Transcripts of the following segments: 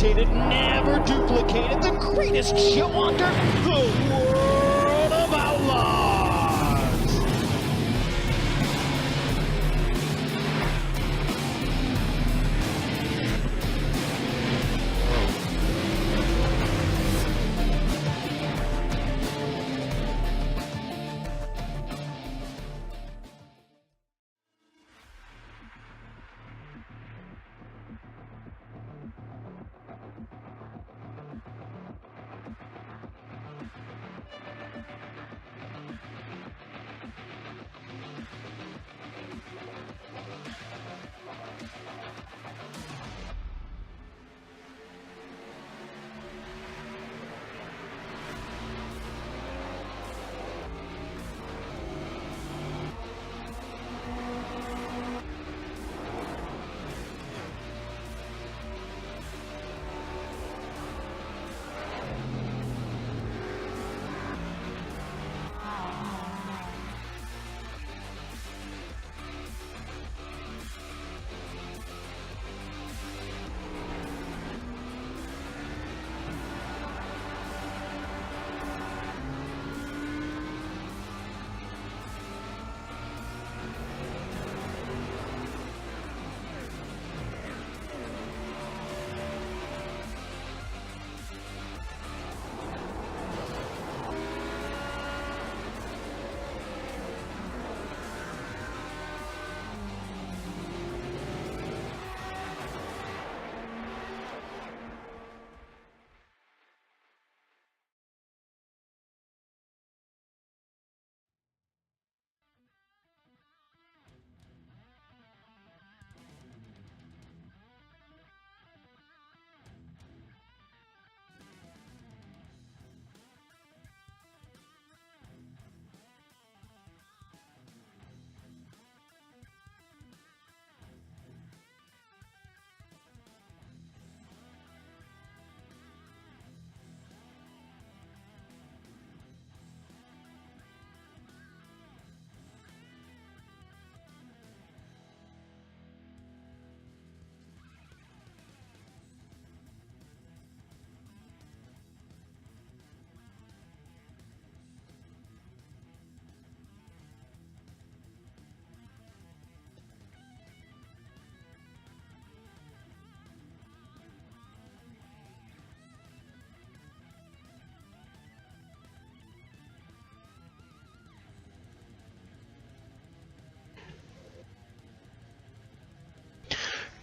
imitated, never duplicated, the greatest show under the world of outlaws.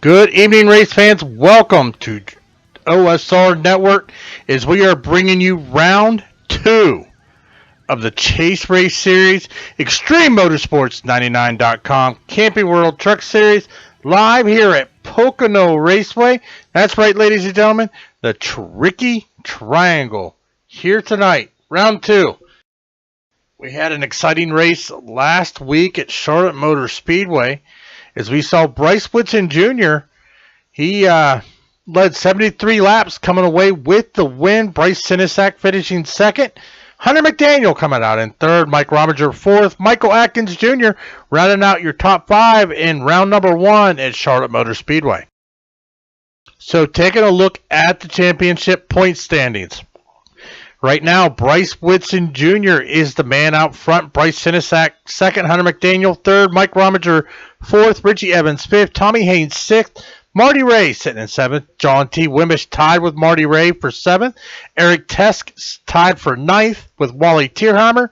Good evening, race fans. Welcome to OSR Network as we are bringing you round 2 of the Chase Race Series, Extreme Motorsports 99.com Camping World Truck Series, live here at Pocono Raceway. That's right, ladies and gentlemen, the Tricky Triangle here tonight, round 2. We had an exciting race last week at Charlotte Motor Speedway as we saw Bryce Whitson Jr. He led 73 laps, coming away with the win. Bryce Sinisak finishing second. Hunter McDaniel coming out in third. Mike Rominger fourth. Michael Atkins Jr. rounding out your top 5 in round number 1 at Charlotte Motor Speedway. So taking a look at the championship point standings. Right now, Bryce Whitson Jr. is the man out front. Bryce Sinisak second. Hunter McDaniel third. Mike Rominger fourth. Richie Evans fifth. Tommy Haynes sixth. Marty Ray sitting in 7th. John T. Wimbish tied with Marty Ray for 7th. Eric Tesk tied for 9th with Wally Tierheimer.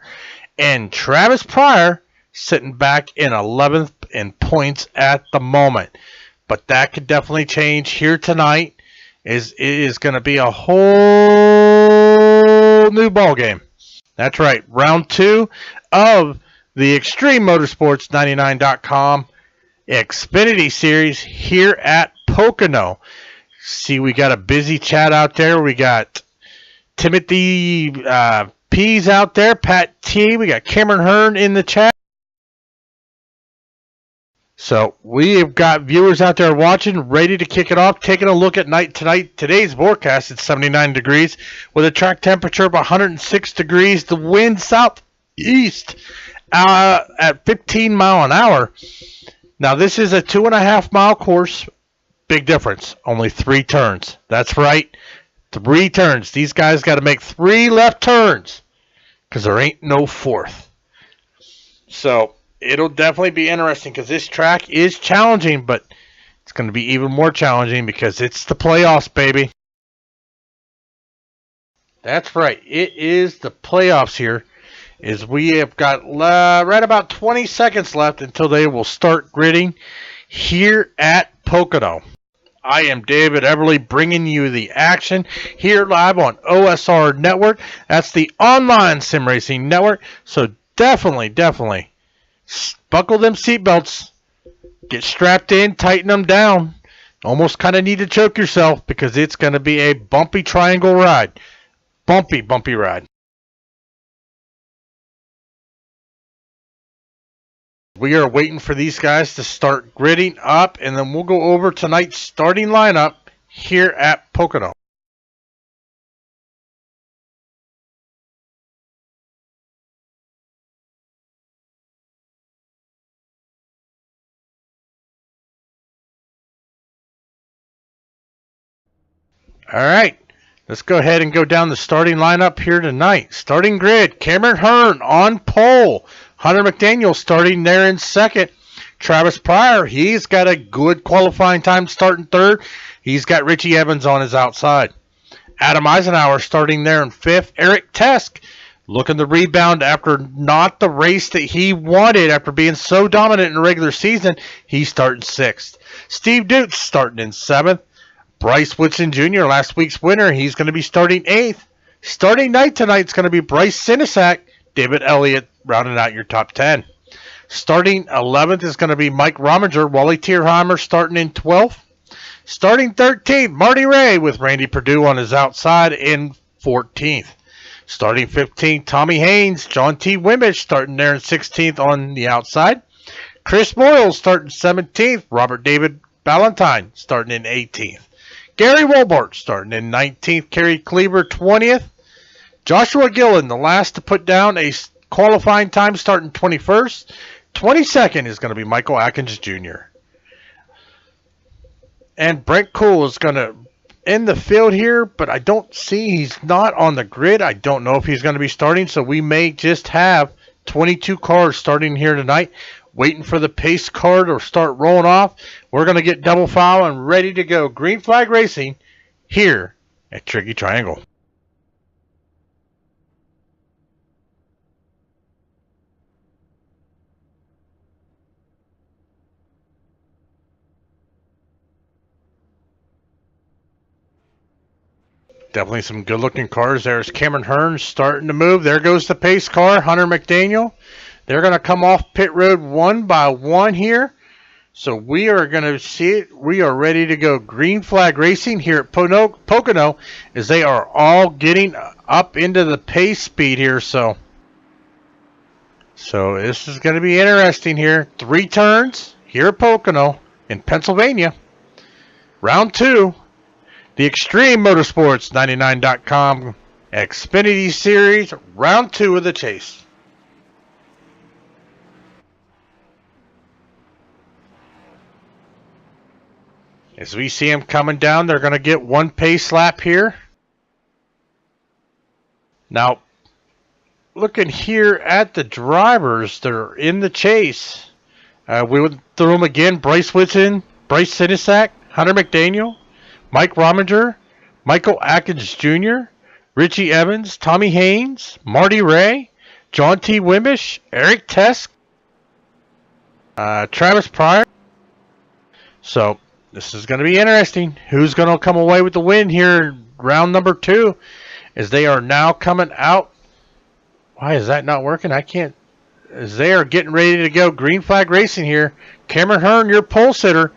And Travis Pryor sitting back in 11th in points at the moment. But that could definitely change here tonight. It is going to be a whole new ball game. That's right. Round 2 of the Extreme Motorsports 99.com Xfinity Series here at Pocono. See, we got a busy chat out there. We got Timothy P's out there, Pat T. We got Cameron Hearn in the chat. So we have got viewers out there watching, ready to kick it off. Taking a look at today's forecast. It's 79 degrees with a track temperature of 106 degrees. The wind southeast at 15 mile an hour. Now this is a 2.5 mile course. big difference. Only 3 turns. That's right. 3 turns. These guys got to make 3 left turns because there ain't no 4th. So it'll definitely be interesting because this track is challenging, but it's going to be even more challenging because it's the playoffs, baby. That's right. It is the playoffs here. As we have got right about 20 seconds left until they will start gridding here at Pocono. I am David Everly bringing you the action here live on OSR Network. That's the online sim racing network. So definitely buckle them seatbelts. Get strapped in, tighten them down. Almost kind of need to choke yourself because it's going to be a bumpy triangle ride. Bumpy ride. We are waiting for these guys to start gridding up, and then we'll go over tonight's starting lineup here at Pocono. All right, let's go ahead and go down the starting lineup here tonight. Starting grid, Cameron Hearn on pole. Hunter McDaniel starting there in second. Travis Pryor, he's got a good qualifying time starting third. He's got Richie Evans on his outside. Adam Eisenhower starting there in fifth. Eric Tesk looking to rebound after not the race that he wanted after being so dominant in the regular season. He's starting sixth. Steve Dutz starting in seventh. Bryce Woodson Jr., last week's winner, he's going to be starting eighth. Starting night tonight is going to be Bryce Sinisak, David Elliott rounding out your top 10. Starting 11th is going to be Mike Rominger, Wally Tierheimer starting in 12th. Starting 13th, Marty Ray with Randy Perdue on his outside in 14th. Starting 15th, Tommy Haynes, John T. Wimbish starting there in 16th on the outside. Chris Boyle starting 17th. Robert David Ballantyne starting in 18th. Gary Wolbart starting in 19th. Kerry Cleaver 20th. Joshua Gillen, the last to put down a qualifying time, starting 21st. 22nd is going to be Michael Atkins Jr. And Brent Cool is going to end the field here, but I don't see he's not on the grid. I don't know if he's going to be starting, so we may just have 22 cars starting here tonight, waiting for the pace car to start rolling off. We're going to get double file and ready to go. Green flag racing here at Tricky Triangle. Definitely some good-looking cars. There's Cameron Hearn starting to move. There goes the pace car, Hunter McDaniel. They're going to come off pit road one by one here. So we are going to see it. We are ready to go. Green flag racing here at Pocono as they are all getting up into the pace speed here. So this is going to be interesting here. 3 turns here at Pocono in Pennsylvania. Round 2. The Extreme Motorsports 99.com Xfinity Series, round 2 of the chase. As we see them coming down, they're going to get one pace lap here. Now, looking here at the drivers that are in the chase, we went through them again. Bryce Woodson, Bryce Sinisak, Hunter McDaniel, Mike Rominger, Michael Atkins Jr., Richie Evans, Tommy Haynes, Marty Ray, John T. Wimbish, Eric Tesk, Travis Pryor. So this is going to be interesting. Who's going to come away with the win here in round number 2 as they are now coming out. Why is that not working? I can't. As they are getting ready to go. Green flag racing here. Cameron Hearn, your pole sitter.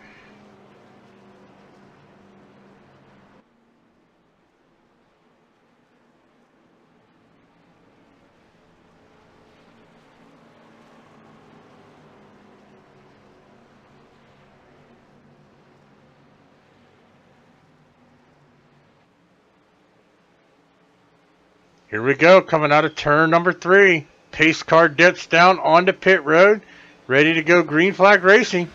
Here we go, coming out of turn number 3. Pace car dips down onto pit road. Ready to go, green flag racing.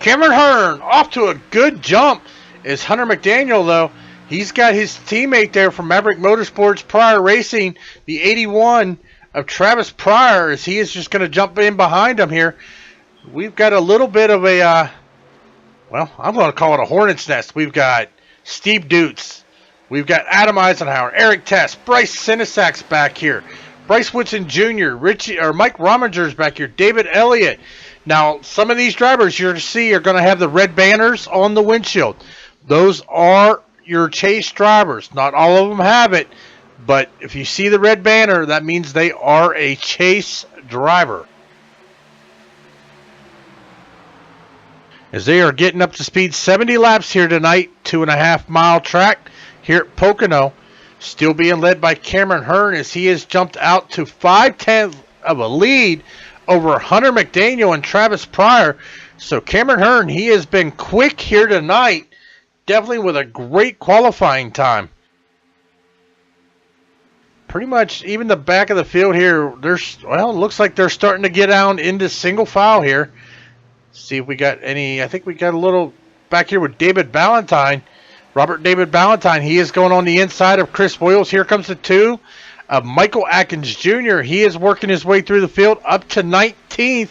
Cameron Hearn off to a good jump. Is Hunter McDaniel, though. He's got his teammate there from Maverick Motorsports Pryor Racing, the 81 of Travis Pryor, as he is just going to jump in behind him here. We've got a little bit of a, well, I'm going to call it a hornet's nest. We've got Steve Dutz. We've got Adam Eisenhower, Eric Tess, Bryce Sinisak's back here. Bryce Woodson Jr., Mike Rominger's back here, David Elliott. Now, some of these drivers you're to see are going to have the red banners on the windshield. Those are your chase drivers. Not all of them have it, but if you see the red banner, that means they are a chase driver. As they are getting up to speed, 70 laps here tonight, 2.5 mile track here at Pocono. Still being led by Cameron Hearn as he has jumped out to 5/10 of a lead over Hunter McDaniel and Travis Pryor. So Cameron Hearn, he has been quick here tonight, definitely with a great qualifying time. Pretty much even the back of the field here, well, it looks like they're starting to get down into single file here. See if we got any, I think we got a little back here with David Ballantyne. Robert David Ballantyne, he is going on the inside of Chris Boyles. Here comes the 2 of Michael Atkins Jr. He is working his way through the field up to 19th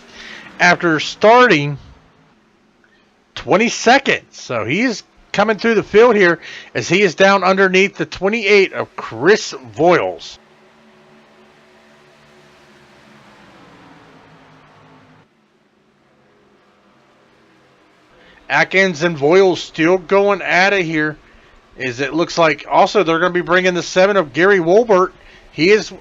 after starting 22nd. So he is coming through the field here as he is down underneath the 28 of Chris Boyles. Atkins and Voiles still going at it here. As it looks like also they're going to be bringing the 7 of Gary Wolbert. He is,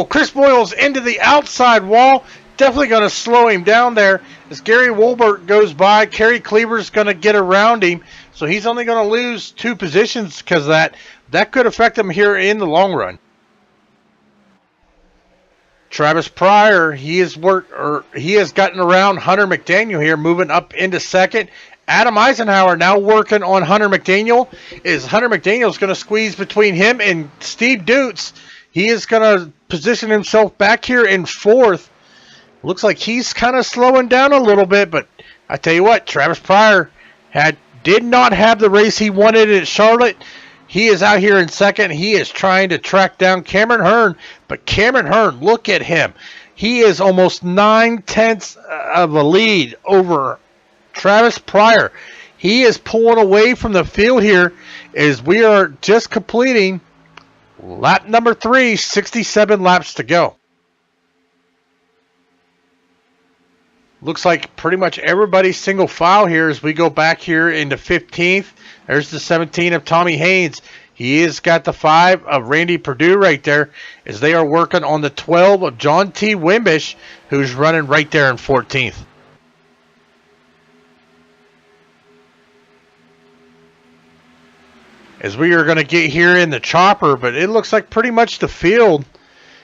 Chris Boyles into the outside wall. Definitely going to slow him down there. As Gary Wolbert goes by, Kerry Cleaver's going to get around him. So he's only going to lose 2 positions because of that. That could affect him here in the long run. Travis Pryor, he has gotten around Hunter McDaniel here, moving up into second. Adam Eisenhower now working on Hunter McDaniel. Hunter McDaniel's going to squeeze between him and Steve Dutz. He is going to position himself back here in 4th. Looks like he's kind of slowing down a little bit, but I tell you what, Travis Pryor did not have the race he wanted at Charlotte. He is out here in 2nd. He is trying to track down Cameron Hearn, but Cameron Hearn, look at him. He is almost 9/10 of a lead over Travis Pryor. He is pulling away from the field here as we are just completing lap number 3, 67 laps to go. Looks like pretty much everybody's single file here as we go back here into 15th. There's the 17 of Tommy Haynes. He has got the 5 of Randy Perdue right there as they are working on the 12 of John T. Wimbish, who's running right there in 14th. As we are going to get here in the chopper, but it looks like pretty much the field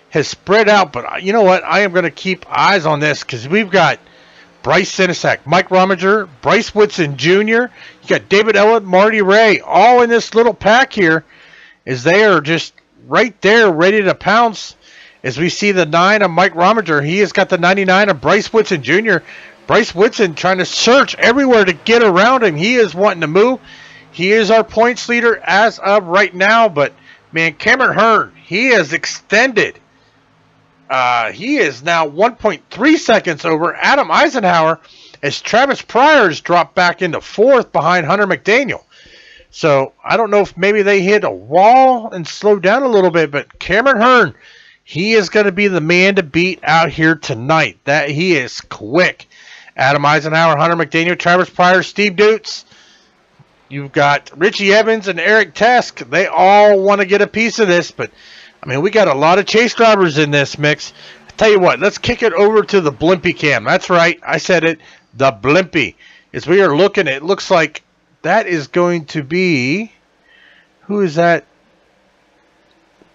has spread out. But you know what? I am going to keep eyes on this because we've got Bryce Sinisak, Mike Rominger, Bryce Woodson Jr. You got David Elliott, Marty Ray, all in this little pack here as they are just right there ready to pounce. As we see the 9 of Mike Rominger, he has got the 99 of Bryce Woodson Jr. Bryce Woodson trying to search everywhere to get around him. He is wanting to move. He is our points leader as of right now, but man, Cameron Hearn, he has extended. He is now 1.3 seconds over Adam Eisenhower as Travis Pryor has dropped back into 4th behind Hunter McDaniel. So I don't know if maybe they hit a wall and slowed down a little bit, but Cameron Hearn, he is going to be the man to beat out here tonight. That he is quick. Adam Eisenhower, Hunter McDaniel, Travis Pryor, Steve Dutz. You've got Richie Evans and Eric Tesk. They all want to get a piece of this, but I mean, we got a lot of chase drivers in this mix. I tell you what, let's kick it over to the Blimpie cam. That's right, I said it, the Blimpie. As we are looking, it looks like that is going to be, who is that?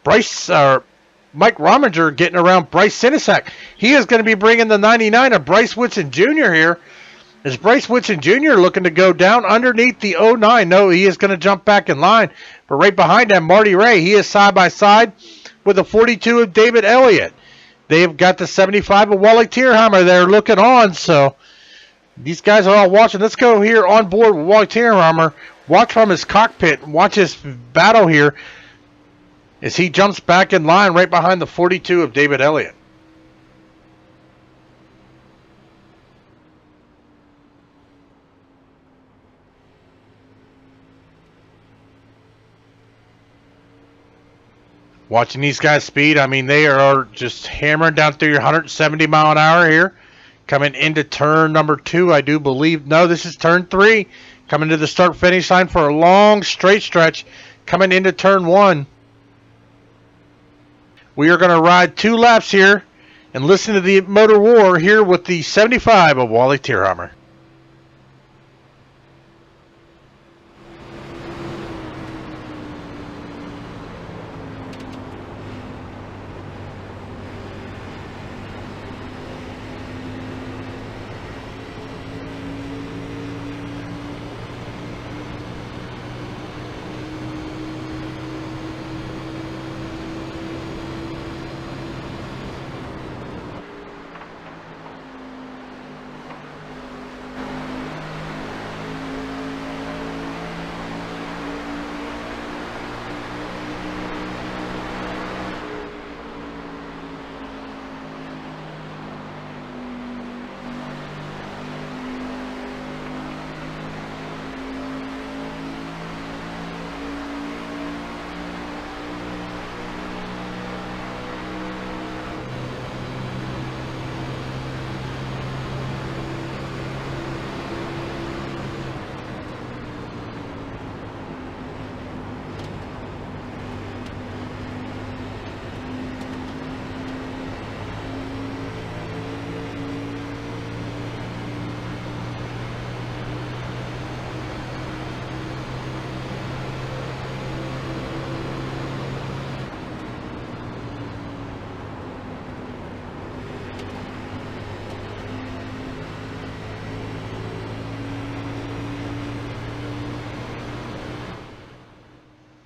Mike Rominger getting around Bryce Sinisak. He is going to be bringing the 99 of Bryce Woodson Jr. here. Is Bryce Woodson Jr. looking to go down underneath the 09? No, he is going to jump back in line. But right behind him, Marty Ray, he is side by side with the 42 of David Elliott. They've got the 75 of Wally Tierheimer there looking on. So These guys are all watching. Let's go here on board with Wally Tierhammer. Watch from his cockpit. Watch his battle here as he jumps back in line right behind the 42 of David Elliott. Watching these guys speed, I mean, they are just hammering down through your 170 mile an hour here. Coming into turn number 2, I do believe. No, this is turn 3. Coming to the start-finish line for a long straight stretch. Coming into turn 1. We are going to ride 2 laps here and listen to the motor war here with the 75 of Wally Tierhammer.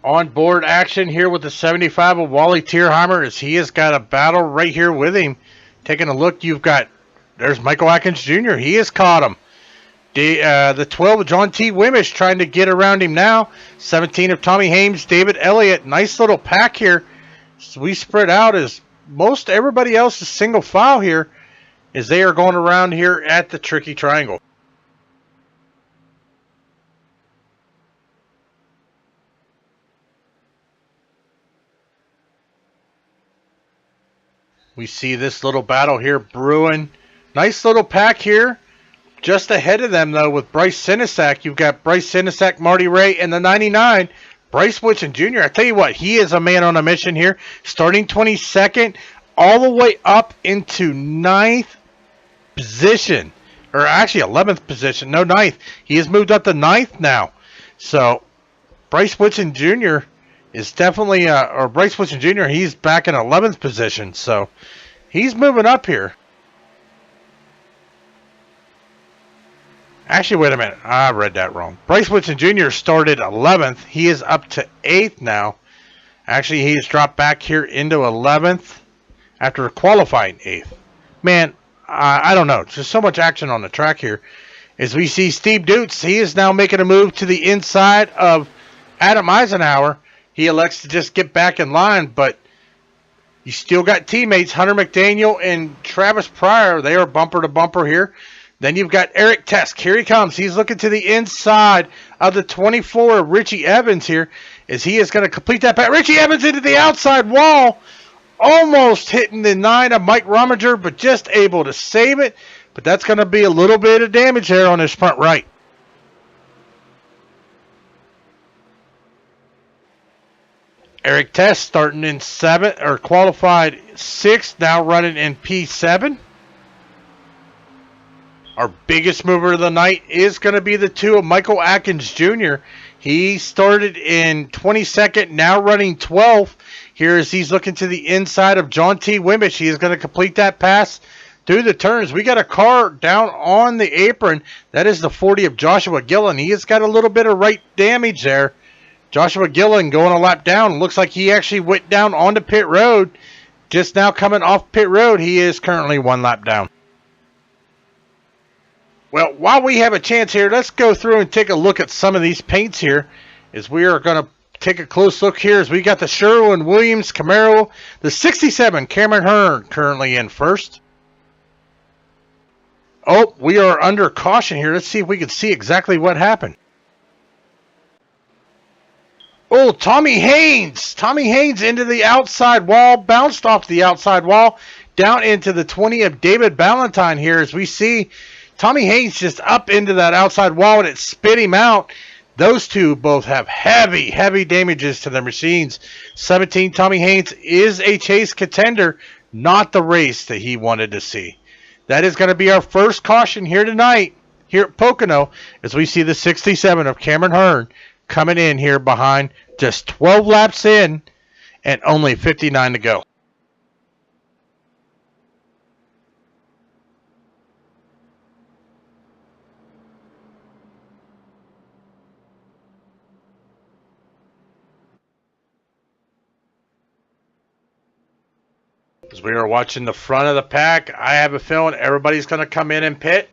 On board action here with the 75 of Wally Tierhammer as he has got a battle right here with him. Taking a look, there's Michael Atkins Jr. He has caught him. The 12 of John T. Wimmish trying to get around him now. 17 of Tommy Hames, David Elliott. Nice little pack here. So we spread out as most everybody else is single file here as they are going around here at the Tricky Triangle. We see this little battle here brewing. Nice little pack here. Just ahead of them, though, with Bryce Sinisak. You've got Bryce Sinisak, Marty Ray, and the 99, Bryce Witchen Jr. I tell you what, he is a man on a mission here. Starting 22nd, all the way up into 9th position. Or actually 11th position. No, 9th. He has moved up to 9th now. So, Bryce Witchen Jr. is definitely, or Bryce Witchen Jr., he's back in 11th position. So, he's moving up here. Actually, wait a minute. I read that wrong. Bryce Witchen Jr. started 11th. He is up to 8th now. Actually, he has dropped back here into 11th after qualifying 8th. Man, I don't know. There's so much action on the track here. As we see Steve Dutz, he is now making a move to the inside of Adam Eisenhower. He elects to just get back in line, but you still got teammates, Hunter McDaniel and Travis Pryor. They are bumper to bumper here. Then you've got Eric Tesk. Here he comes. He's looking to the inside of the 24 of Richie Evans here as he is going to complete that pass. Richie Evans into the outside wall. Almost hitting the 9 of Mike Rominger, but just able to save it. But that's going to be a little bit of damage there on his front right. Eric Tesk starting in 7th, or qualified 6th, now running in P7. Our biggest mover of the night is going to be the 2 of Michael Atkins Jr. He started in 22nd, now running 12th. Here as he's looking to the inside of John T. Wimmish. He is going to complete that pass through the turns. We got a car down on the apron. That is the 40 of Joshua Gillen. He has got a little bit of right damage there. Joshua Gillen going a lap down. Looks like he actually went down onto pit road. Just now coming off pit road. He is currently 1 lap down. Well, while we have a chance here, let's go through and take a look at some of these paints here, as we are going to take a close look here as we got the Sherwin-Williams Camaro, the 67 Cameron Hearn currently in first. Oh, we are under caution here. Let's see if we can see exactly what happened. Oh, Tommy Haynes. Tommy Haynes into the outside wall, bounced off the outside wall, down into the 20 of David Ballantyne here as we see Tommy Haynes just up into that outside wall and it spit him out. Those two both have heavy, heavy damages to their machines. 17, Tommy Haynes is a chase contender, not the race that he wanted to see. That is going to be our first caution here tonight, here at Pocono, as we see the 67 of Cameron Hearn coming in here behind, just 12 laps in and only 59 to go. As we are watching the front of the pack, I have a feeling everybody's going to come in and pit.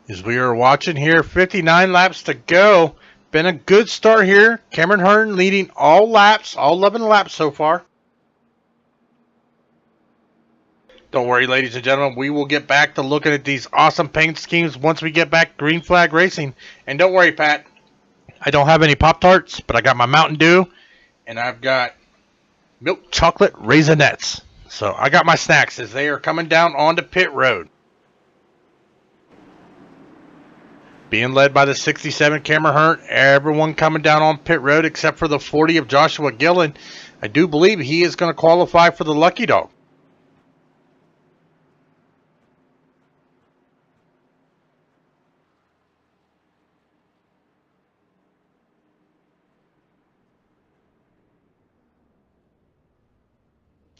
As we are watching here, 59 laps to go. Been a good start here. Cameron Hearn leading all laps, all 11 laps so far. Don't worry, ladies and gentlemen, we will get back to looking at these awesome paint schemes once we get back Green Flag Racing. And don't worry, Pat, I don't have any Pop-Tarts, but I got my Mountain Dew, and I've got milk chocolate Raisinets. So I got my snacks as they are coming down onto pit road. Being led by the 67 Cameron Hearn, everyone coming down on pit road except for the 40 of Joshua Gillen. I do believe he is going to qualify for the Lucky Dog.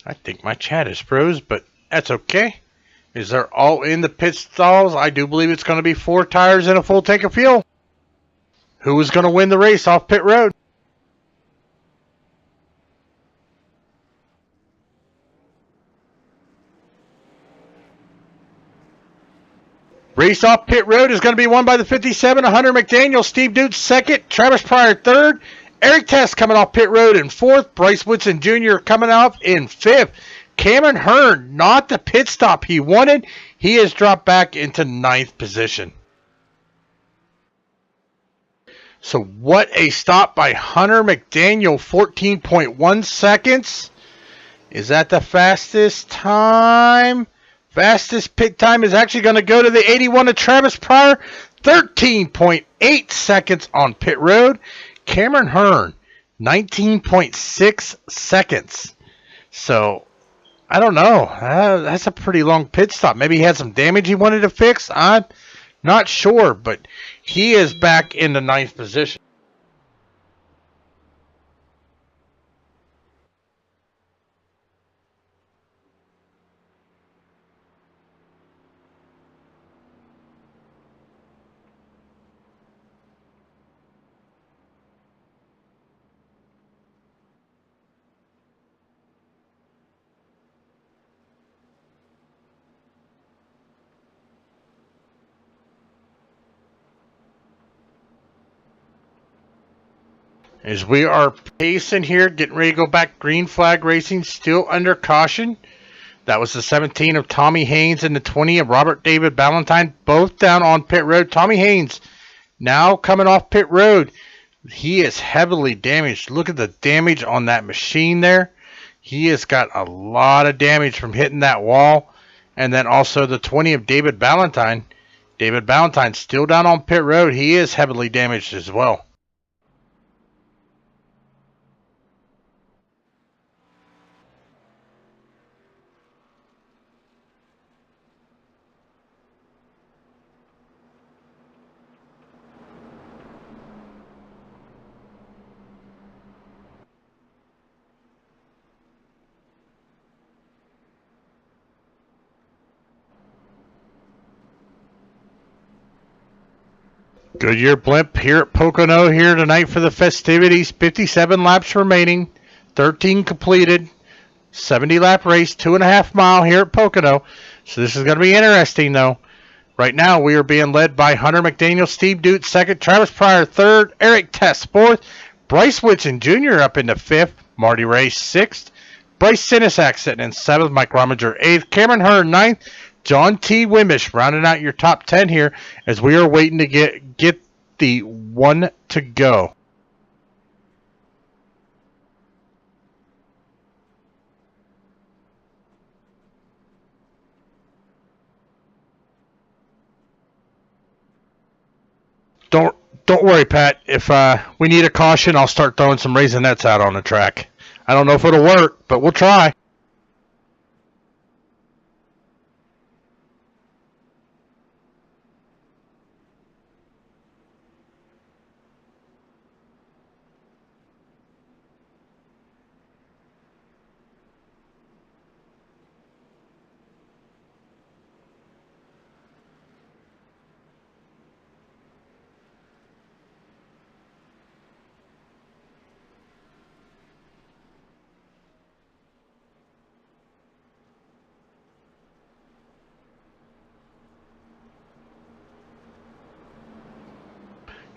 I think my chat is froze, but that's okay. Is they're all in the pit stalls. I do believe it's going to be 4 tires and a full tank of fuel. Who is going to win the race off pit road? Race off pit road is going to be won by the 57, Hunter McDaniel, Steve Dude second, Travis Pryor third, Eric Test coming off pit road in fourth, Bryce Woodson Jr. coming off in fifth. Cameron Hearn, not the pit stop he wanted. He has dropped back into 9th position. So what a stop by Hunter McDaniel, 14.1 seconds. Is that the fastest time? Fastest pit time is actually going to go to the 81 of Travis Pryor, 13.8 seconds on pit road. Cameron Hearn, 19.6 seconds. So, I don't know. That's a pretty long pit stop. Maybe he had some damage he wanted to fix. I'm not sure, but he is back in the 9th position. As we are pacing here, getting ready to go back, Green Flag Racing still under caution. That was the 17 of Tommy Haynes and the 20 of Robert David Ballantyne, both down on pit road. Tommy Haynes now coming off pit road. He is heavily damaged. Look at the damage on that machine there. He has got a lot of damage from hitting that wall. And then also the 20 of David Ballantyne. David Ballantyne still down on pit road. He is heavily damaged as well. Goodyear Blimp here at Pocono here tonight for the festivities. 57 laps remaining, 13 completed, 70 lap race, 2.5 mile here at Pocono. So this is going to be interesting though. Right now we are being led by Hunter McDaniel, Steve Dute second, Travis Pryor third, Eric Test fourth, Bryce Whitson Jr. up into fifth, Marty Ray sixth, Bryce Sinisak sitting in seventh, Mike Rominger eighth, Cameron Hearn ninth, John T. Wimbish rounding out your top 10 here as we are waiting to get the one to go. Don't worry, Pat. If we need a caution, I'll start throwing some Raisinets out on the track. I don't know if it'll work, but we'll try.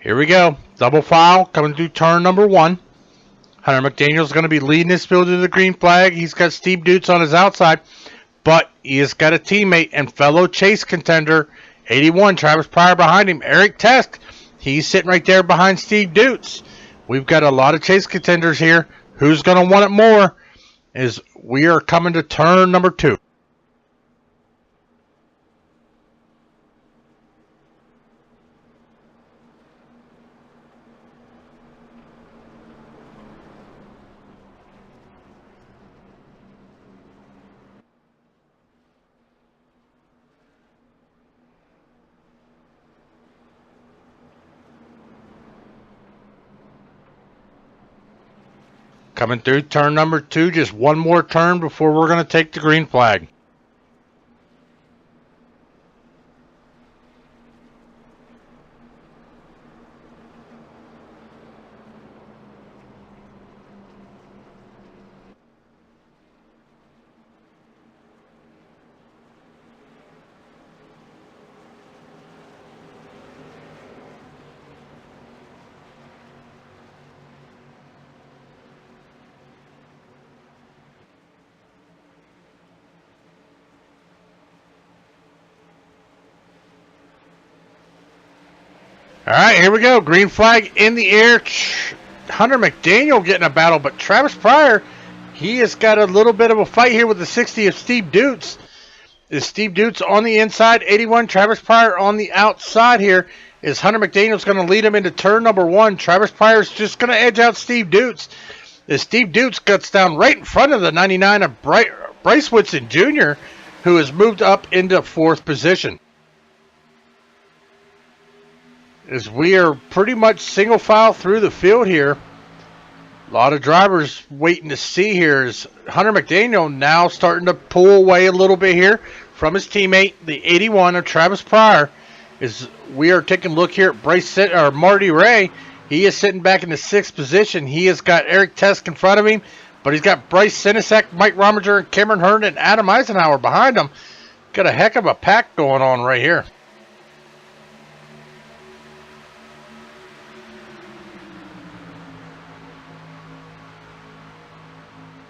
Here we go. Double file coming through turn number one. Hunter McDaniel's going to be leading this field to the green flag. He's got Steve Dutes on his outside, but he has got a teammate and fellow chase contender, 81, Travis Pryor behind him. Eric Test, he's sitting right there behind Steve Dutes. We've got a lot of chase contenders here. Who's going to want it more? As we are coming to turn number two. Coming through turn number two, just one more turn before we're going to take the green flag. All right, here we go. Green flag in the air. Hunter McDaniel getting a battle, but Travis Pryor, he has got a little bit of a fight here with the 60 of Steve Dutes. Is Steve Dutes on the inside, 81. Travis Pryor on the outside here. Is Hunter McDaniel's going to lead him into turn number one. Travis Pryor's just going to edge out Steve Dutes. As Steve Dutes cuts down right in front of the 99 of Bryce Whitson Jr., who has moved up into fourth position. As we are pretty much single file through the field here. A lot of drivers waiting to see here. Is Hunter McDaniel now starting to pull away a little bit here from his teammate, the 81 of Travis Pryor. As we are taking a look here at Marty Ray. He is sitting back in the sixth position. He has got Eric Test in front of him, but he's got Bryce Sinisak, Mike Rominger, Cameron Hearn, and Adam Eisenhower behind him. Got a heck of a pack going on right here.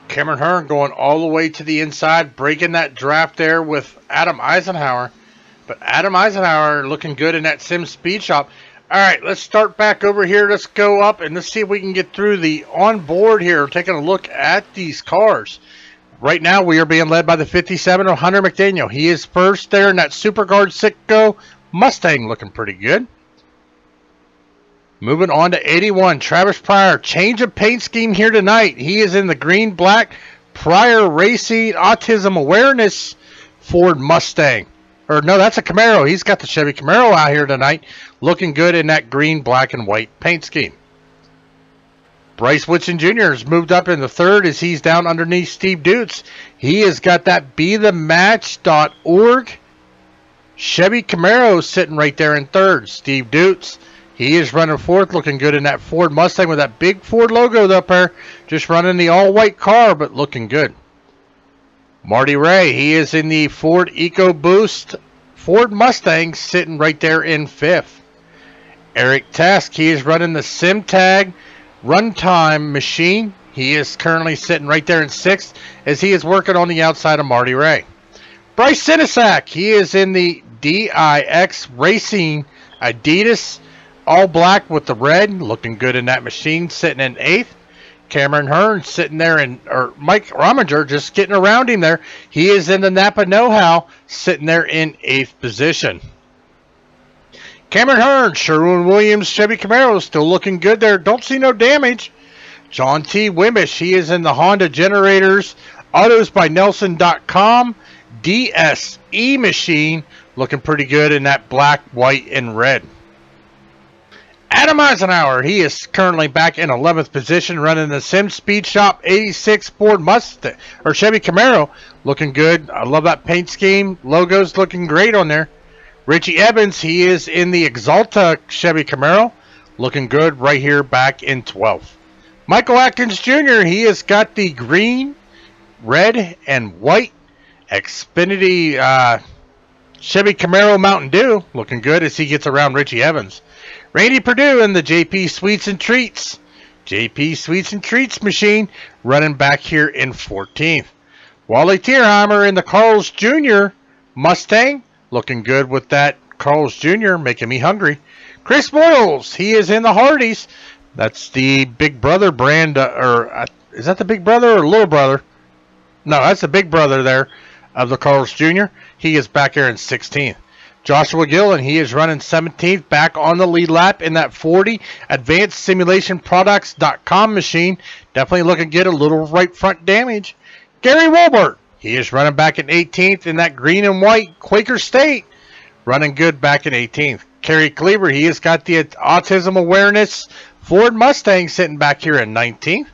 Cameron Hearn going all the way to the inside, breaking that draft there with Adam Eisenhower. But Adam Eisenhower looking good in that Sim Speed Shop. All right, let's start back over here. Let's go up and let's see if we can get through the onboard here, taking a look at these cars. Right now, we are being led by the 57 of Hunter McDaniel. He is first there in that SuperGuard Sitco Mustang, looking pretty good. Moving on to 81, Travis Pryor. Change of paint scheme here tonight. He is in the green-black Pryor Racing Autism Awareness Ford Mustang. Or no, that's a Camaro. He's got the Chevy Camaro out here tonight. Looking good in that green, black, and white paint scheme. Bryce Whitson Jr. has moved up in the third as he's down underneath Steve Dutes. He has got that BeTheMatch.org Chevy Camaro sitting right there in third. Steve Dutes He is running fourth, looking good in that Ford Mustang with that big Ford logo up there. Just running the all-white car, but looking good. Marty Ray, he is in the Ford EcoBoost Ford Mustang, sitting right there in fifth. Eric Task, he is running the SimTag Runtime machine. He is currently sitting right there in sixth as he is working on the outside of Marty Ray. Bryce Sinisak, he is in the DIX Racing Adidas all black with the red, looking good in that machine, sitting in eighth. Cameron Hearn sitting there, or Mike Rominger just getting around him there. He is in the Napa Know-How, sitting there in eighth position. Cameron Hearn, Sherwin-Williams Chevy Camaro, still looking good there. Don't see no damage. John T. Wimbish, he is in the Honda Generators AutosByNelson.com DSE machine, looking pretty good in that black, white, and red. Adam Eisenhower, he is currently back in 11th position, running the Sim Speed Shop 86 Ford Mustang or Chevy Camaro, looking good. I love that paint scheme. Logo's looking great on there. Richie Evans, he is in the Exalta Chevy Camaro, looking good right here back in 12th. Michael Atkins Jr., he has got the green, red, and white Xfinity Chevy Camaro Mountain Dew, looking good as he gets around Richie Evans. Randy Perdue in the JP Sweets and Treats. JP Sweets and Treats machine running back here in 14th. Wally Tierheimer in the Carl's Jr. Mustang, looking good with that Carl's Jr. making me hungry. Chris Boyles, he is in the Hardys. That's the Big Brother brand, is that the Big Brother or Little Brother? No, that's the Big Brother there of the Carl's Jr. He is back here in 16th. Joshua Gillen, he is running 17th, back on the lead lap in that 40 AdvancedSimulationProducts.com machine. Definitely looking good, a little right front damage. Gary Wilbert, he is running back in 18th in that green and white Quaker State. Running good back in 18th. Kerry Cleaver, he has got the Autism Awareness Ford Mustang sitting back here in 19th.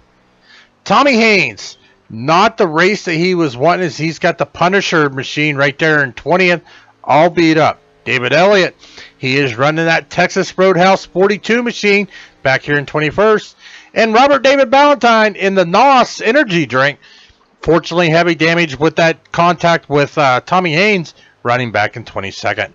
Tommy Haynes, not the race that he was wanting, as he's got the Punisher machine right there in 20th. All beat up. David Elliott, he is running that Texas Roadhouse 42 machine back here in 21st. And Robert David Ballantyne in the NOS energy drink. Fortunately, heavy damage with that contact with Tommy Haynes, running back in 22nd.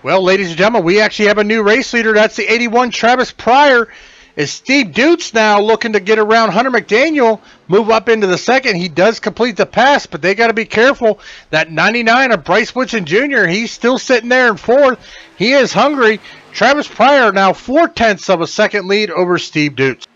Well, ladies and gentlemen, we actually have a new race leader. That's the 81 Travis Pryor. Is Steve Dutz now looking to get around Hunter McDaniel, move up into the second. He does complete the pass, but they got to be careful. That 99 of Bryce Woodson Jr., he's still sitting there in fourth. He is hungry. Travis Pryor now 4/10 of a second lead over Steve Dutz.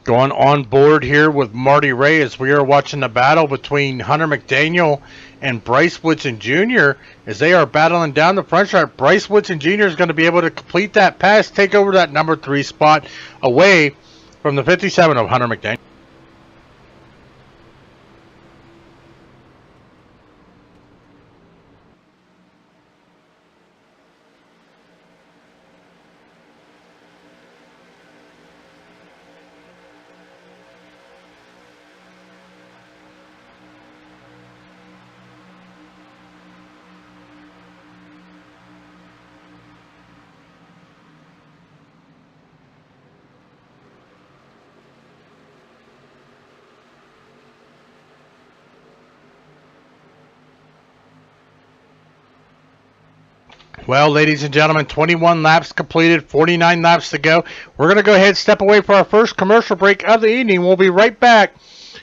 Going on board here with Marty Ray as we are watching the battle between Hunter McDaniel and Bryce Woodson Jr. as they are battling down the front stretch. Bryce Woodson Jr. is going to be able to complete that pass, take over that number 3 spot away from the 57 of Hunter McDaniel. Well, ladies and gentlemen, 21 laps completed, 49 laps to go. We're going to go ahead and step away for our first commercial break of the evening. We'll be right back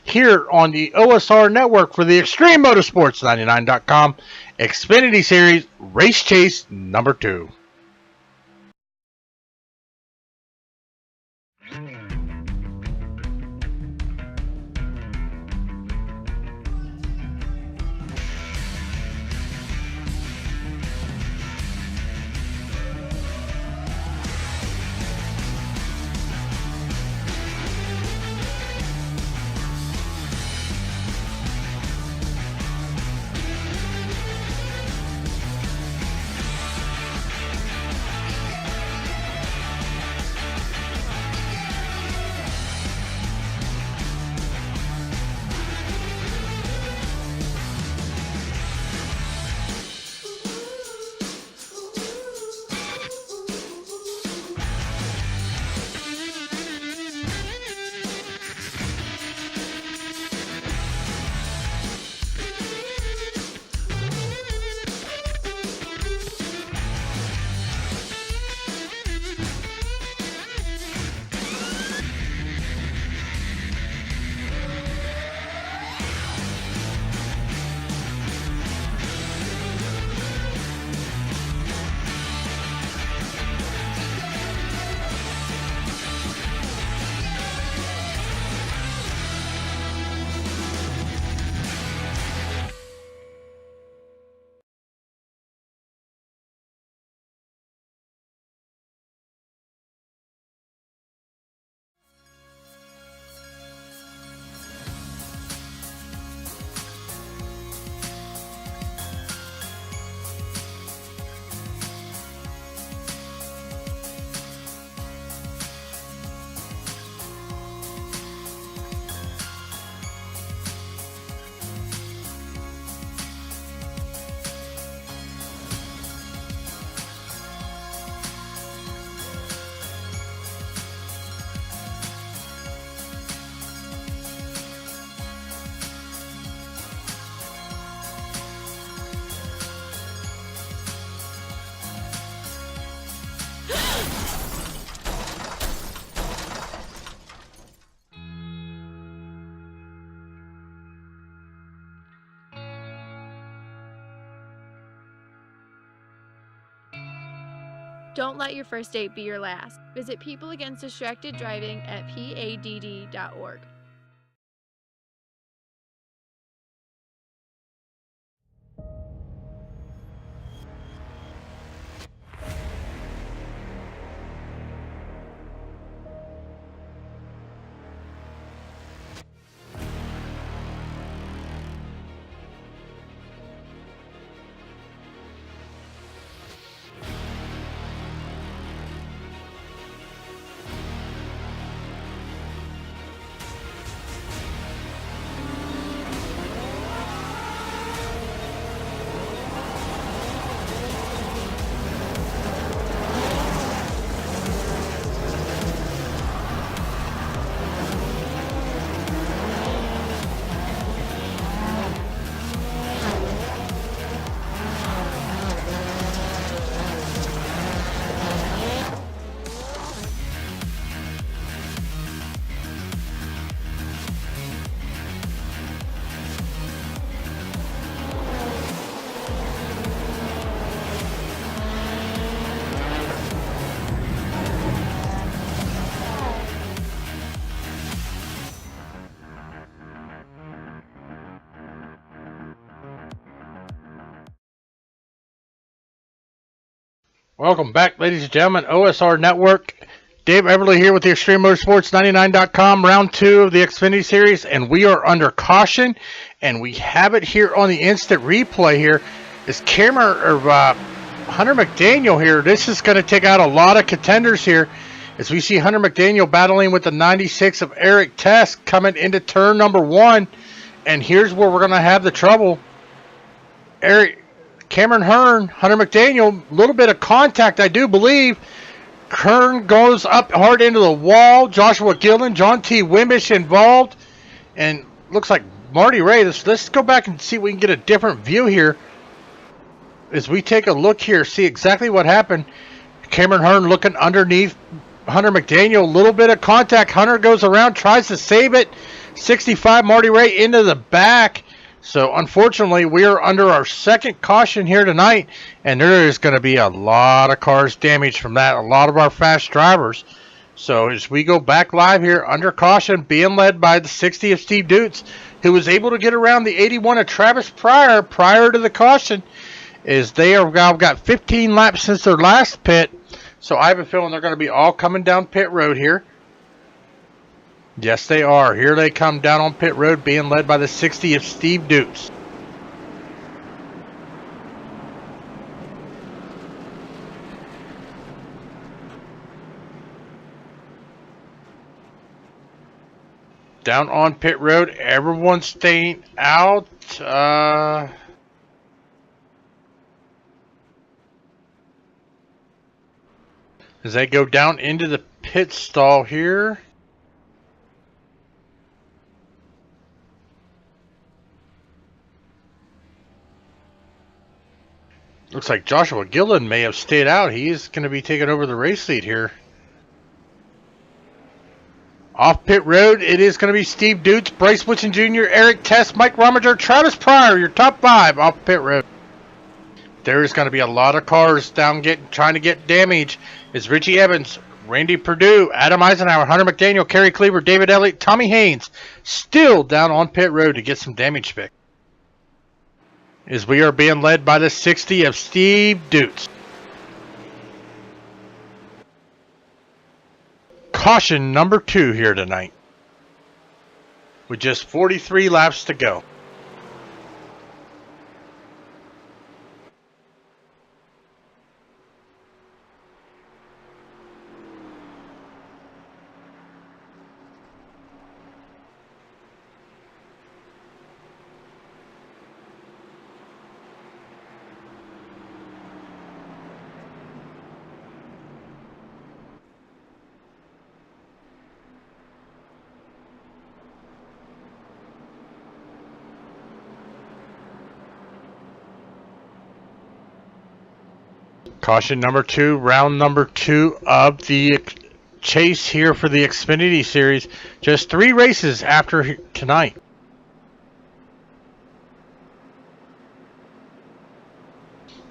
here on the OSR Network for the Extreme Motorsports 99.com Xfinity Series Race Chase number 2. Don't let your first date be your last. Visit People Against Distracted Driving at PADD.org. Welcome back, ladies and gentlemen. OSR Network. Dave Everly here with the Extreme Motorsports 99.com, round 2 of the Xfinity Series, and we are under caution, and we have it here on the instant replay here. Is Hunter McDaniel here. This is going to take out a lot of contenders here, as we see Hunter McDaniel battling with the 96 of Eric Test coming into turn number 1, and here's where we're going to have the trouble. Cameron Hearn, Hunter McDaniel, a little bit of contact, I do believe. Hearn goes up hard into the wall. Joshua Gillen, John T. Wimbish involved. And looks like Marty Ray. Let's go back and see if we can get a different view here. As we take a look here, see exactly what happened. Cameron Hearn looking underneath Hunter McDaniel. A little bit of contact. Hunter goes around, tries to save it. 65, Marty Ray into the back. So, unfortunately, we are under our second caution here tonight, and there is going to be a lot of cars damaged from that, a lot of our fast drivers. So, as we go back live here, under caution, being led by the 60 of Steve Dutz, who was able to get around the 81 of Travis prior to the caution, is they have now got 15 laps since their last pit. So, I have a feeling they're going to be all coming down pit road here. Yes, they are. Here they come down on pit road, being led by the 60 of Steve Dukes. Down on pit road, everyone's staying out. As they go down into the pit stall here. Looks like Joshua Gillen may have stayed out. He is going to be taking over the race lead here. Off pit road, it is going to be Steve Dutz, Bryce Woodson Jr., Eric Test, Mike Rominger, Travis Pryor, your top 5 off pit road. There is going to be a lot of cars down trying to get damage. It's Richie Evans, Randy Perdue, Adam Eisenhower, Hunter McDaniel, Kerry Cleaver, David Elliott, Tommy Haynes, still down on pit road to get some damage fixed. As we are being led by the 60 of Steve Dutz. Caution number 2 here tonight, with just 43 laps to go. Caution number 2, round number 2 of the chase here for the Xfinity Series. Just 3 races after tonight.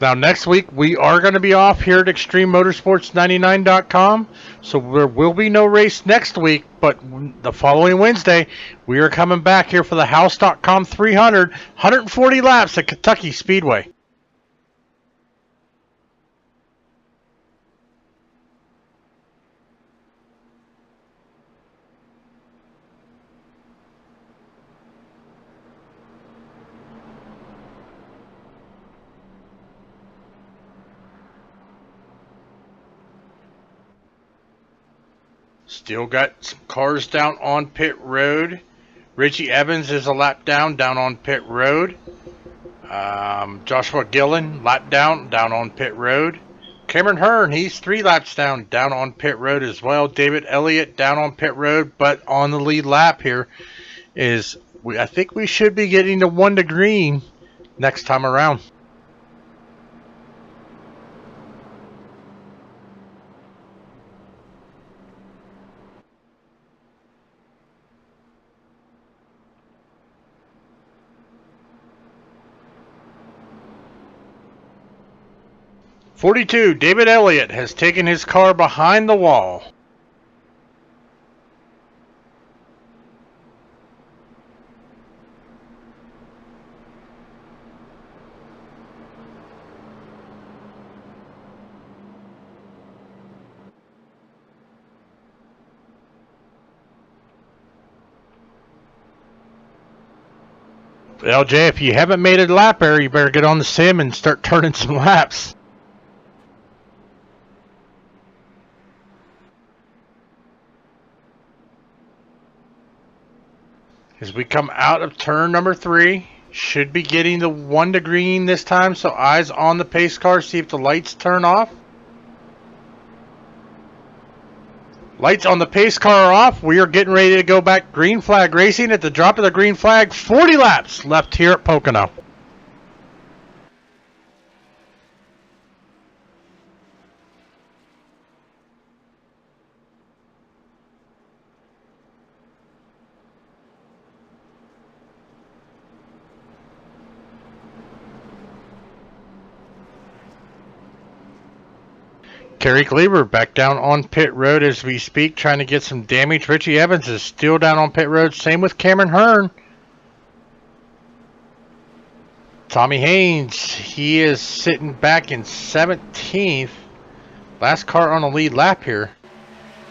Now, next week, we are going to be off here at ExtremeMotorsports99.com, so there will be no race next week, but the following Wednesday, we are coming back here for the House.com 300, 140 laps at Kentucky Speedway. Still got some cars down on pit road. Richie Evans is a lap down on pit road. Joshua Gillen, lap down on pit road. Cameron Hearn, he's 3 laps down on pit road as well. David Elliott down on pit road, but on the lead lap here is, I think we should be getting the 1 to green next time around. .42, David Elliott has taken his car behind the wall. LJ, if you haven't made a lap error, you better get on the sim and start turning some laps. As we come out of turn number 3, should be getting the 1 to green this time, so eyes on the pace car, see if the lights turn off. Lights on the pace car are off. We are getting ready to go back green flag racing. At the drop of the green flag, 40 laps left here at Pocono. Kerry Gleaver back down on pit road as we speak, trying to get some damage. Richie Evans is still down on pit road. Same with Cameron Hearn. Tommy Haynes, he is sitting back in 17th. Last car on the lead lap here,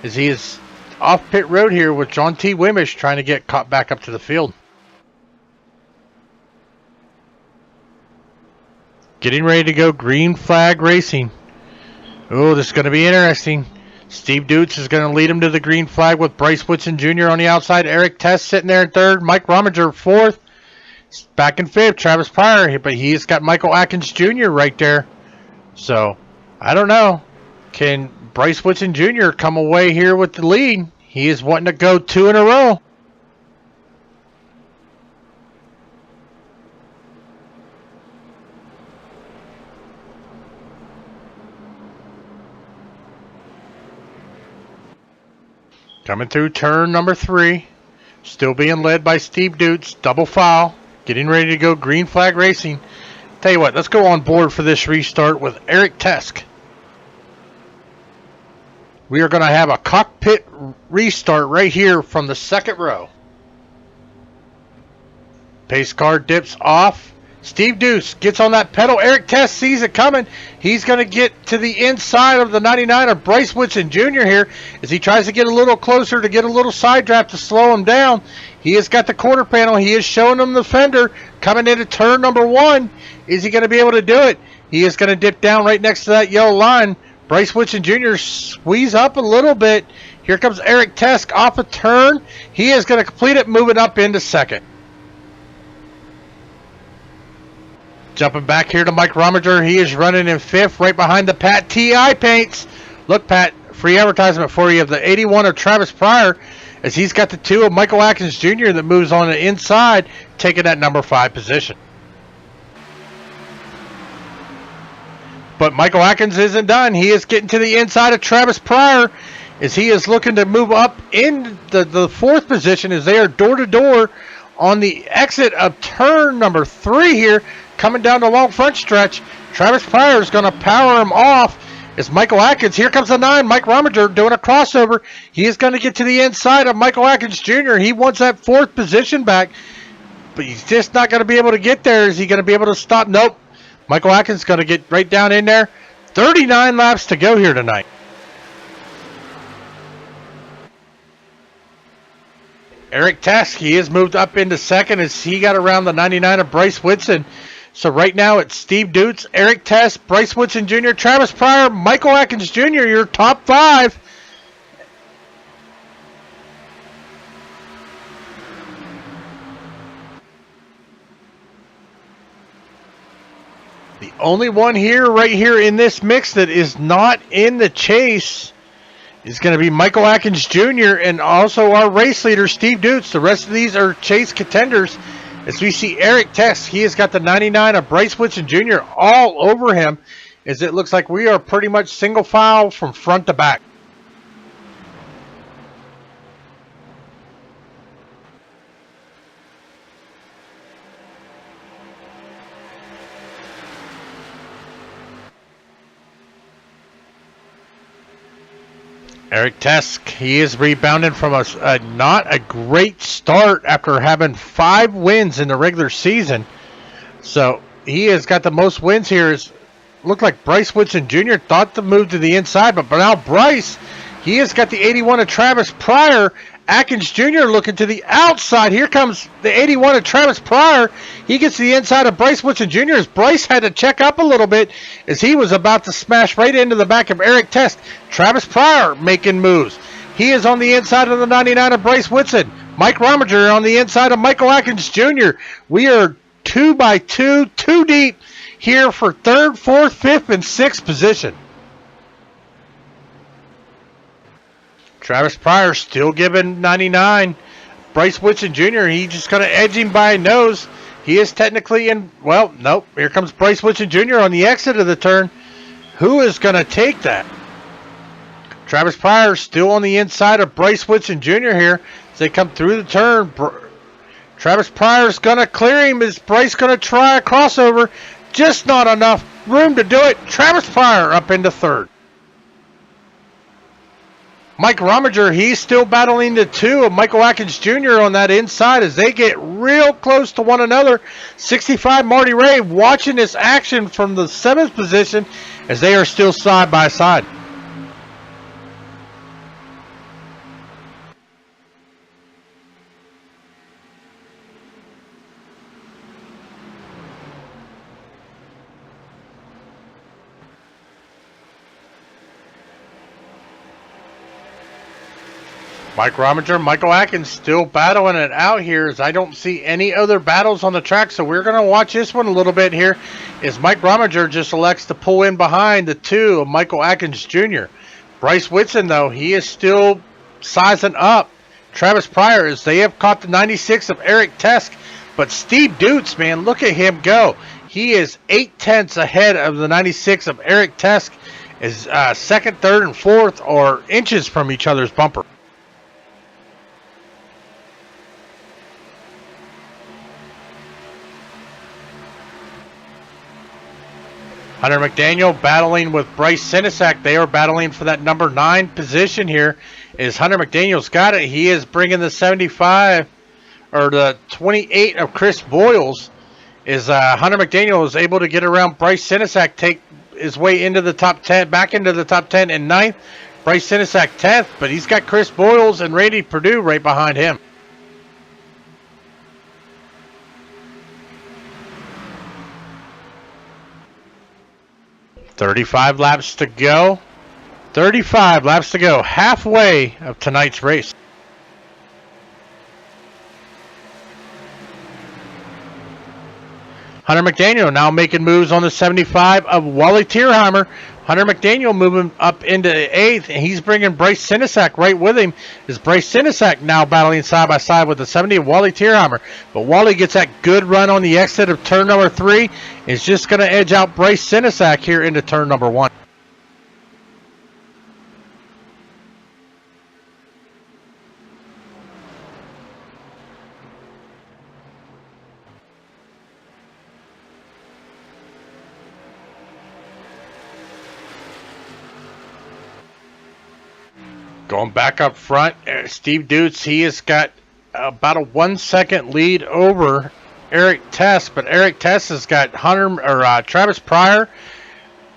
as he is off pit road here with John T. Wimmish trying to get caught back up to the field. Getting ready to go green flag racing. Oh, this is going to be interesting. Steve Dutz is going to lead him to the green flag with Bryce Whitson Jr. on the outside. Eric Tess sitting there in 3rd. Mike Rominger 4th. Back in 5th, Travis Pryor. But he's got Michael Atkins Jr. right there. So, I don't know. Can Bryce Whitson Jr. come away here with the lead? He is wanting to go 2 in a row. Coming through turn number 3. Still being led by Steve Dutz. Double file. Getting ready to go green flag racing. Tell you what, let's go on board for this restart with Eric Tesk. We are going to have a cockpit restart right here from the 2nd row. Pace car dips off. Steve Dutz gets on that pedal. Eric Tess sees it coming. He's going to get to the inside of the 99 of Bryce Whitson Jr. here as he tries to get a little closer to get a little side draft to slow him down. He has got the quarter panel. He is showing him the fender coming into turn number 1. Is he going to be able to do it? He is going to dip down right next to that yellow line. Bryce Whitson Jr. squeeze up a little bit. Here comes Eric Tesk off a turn. He is going to complete it, moving up into 2nd. Jumping back here to Mike Rominger. He is running in 5th right behind the Pat T.I. paints. Look, Pat, free advertisement for you of the 81 of Travis Pryor as he's got the 2 of Michael Atkins Jr. that moves on the inside, taking that number 5 position. But Michael Atkins isn't done. He is getting to the inside of Travis Pryor as he is looking to move up in the 4th position as they are door to door on the exit of turn number 3 here. coming down the long front stretch. Travis Pryor is going to power him off. It's Michael Atkins. Here comes the 9. Mike Rominger doing a crossover. He is going to get to the inside of Michael Atkins Jr. He wants that 4th position back, but he's just not going to be able to get there. Is he going to be able to stop? Nope. Michael Atkins is going to get right down in there. 39 laps to go here tonight. Eric Tesk, he has moved up into second as he got around the 99 of Bryce Whitson. So right now it's Steve Dutz, Eric Tesk, Bryce Whitson Jr., Travis Pryor, Michael Atkins Jr., your top 5. The only one here, right here in this mix that is not in the chase is going to be Michael Atkins Jr. and also our race leader, Steve Dutz. The rest of these are chase contenders. As we see Eric Tesk, he has got the 99 of Bryce Whitson Jr. all over him, as it looks like we are pretty much single file from front to back. Eric Tesk, he is rebounding from a not a great start after having 5 wins in the regular season. So he has got the most wins here. Looked like Bryce Whitson Jr. thought to move to the inside, but now Bryce, he has got the 81 of Travis Pryor. Atkins Jr. looking to the outside. Here comes the 81 of Travis Pryor. He gets to the inside of Bryce Whitson Jr. as Bryce had to check up a little bit as he was about to smash right into the back of Eric Tesk. Travis Pryor making moves. He is on the inside of the 99 of Bryce Whitson. Mike Rominger on the inside of Michael Atkins Jr. We are 2 by 2, 2 deep here for 3rd, 4th, 5th, and 6th position. Travis Pryor still giving 99. Bryce Whitson Jr., he just going to edge him by a nose. He is technically in, well, nope. Here comes Bryce Whitson Jr. on the exit of the turn. Who is going to take that? Travis Pryor still on the inside of Bryce Whitson Jr. here as they come through the turn. Travis Pryor's going to clear him. Is Bryce going to try a crossover? Just not enough room to do it. Travis Pryor up into 3rd. Mike Rominger, he's still battling the 2 of Michael Atkins Jr. on that inside as they get real close to one another. 65 Marty Ray watching this action from the 7th position as they are still side by side. Mike Rominger, Michael Atkins still battling it out here as I don't see any other battles on the track. So we're going to watch this one a little bit here as Mike Rominger just elects to pull in behind the 2 of Michael Atkins Jr. Bryce Whitson, though, he is still sizing up Travis Pryor as they have caught the 96 of Eric Tesk. But Steve Dutz, man, look at him go. He is 0.8 ahead of the 96 of Eric Tesk as 2nd, 3rd, and 4th are inches from each other's bumper. Hunter McDaniel battling with Bryce Sinisak. They are battling for that number 9 position here. As Hunter McDaniel's got it, he is bringing the 75 or the 28 of Chris Boyles. Is Hunter McDaniel is able to get around Bryce Sinisak, take his way into the top 10, back into the top 10 and 9th. Bryce Sinisak 10th, but he's got Chris Boyles and Randy Perdue right behind him. $35 laps to go. 35 laps to go. Halfway of tonight's race. Hunter McDaniel now making moves on the 75 of Wally Tierheimer. Hunter McDaniel moving up into 8th, and he's bringing Bryce Sinisak right with him. Is Bryce Sinisak now battling side by side with the 70 of Wally Tierheimer. But Wally gets that good run on the exit of turn number 3. Is just going to edge out Bryce Sinisak here into turn number 1. Going back up front, Steve Dutz, he has got about a 1 second lead over Eric Tess, but Eric Tess has got Travis Pryor.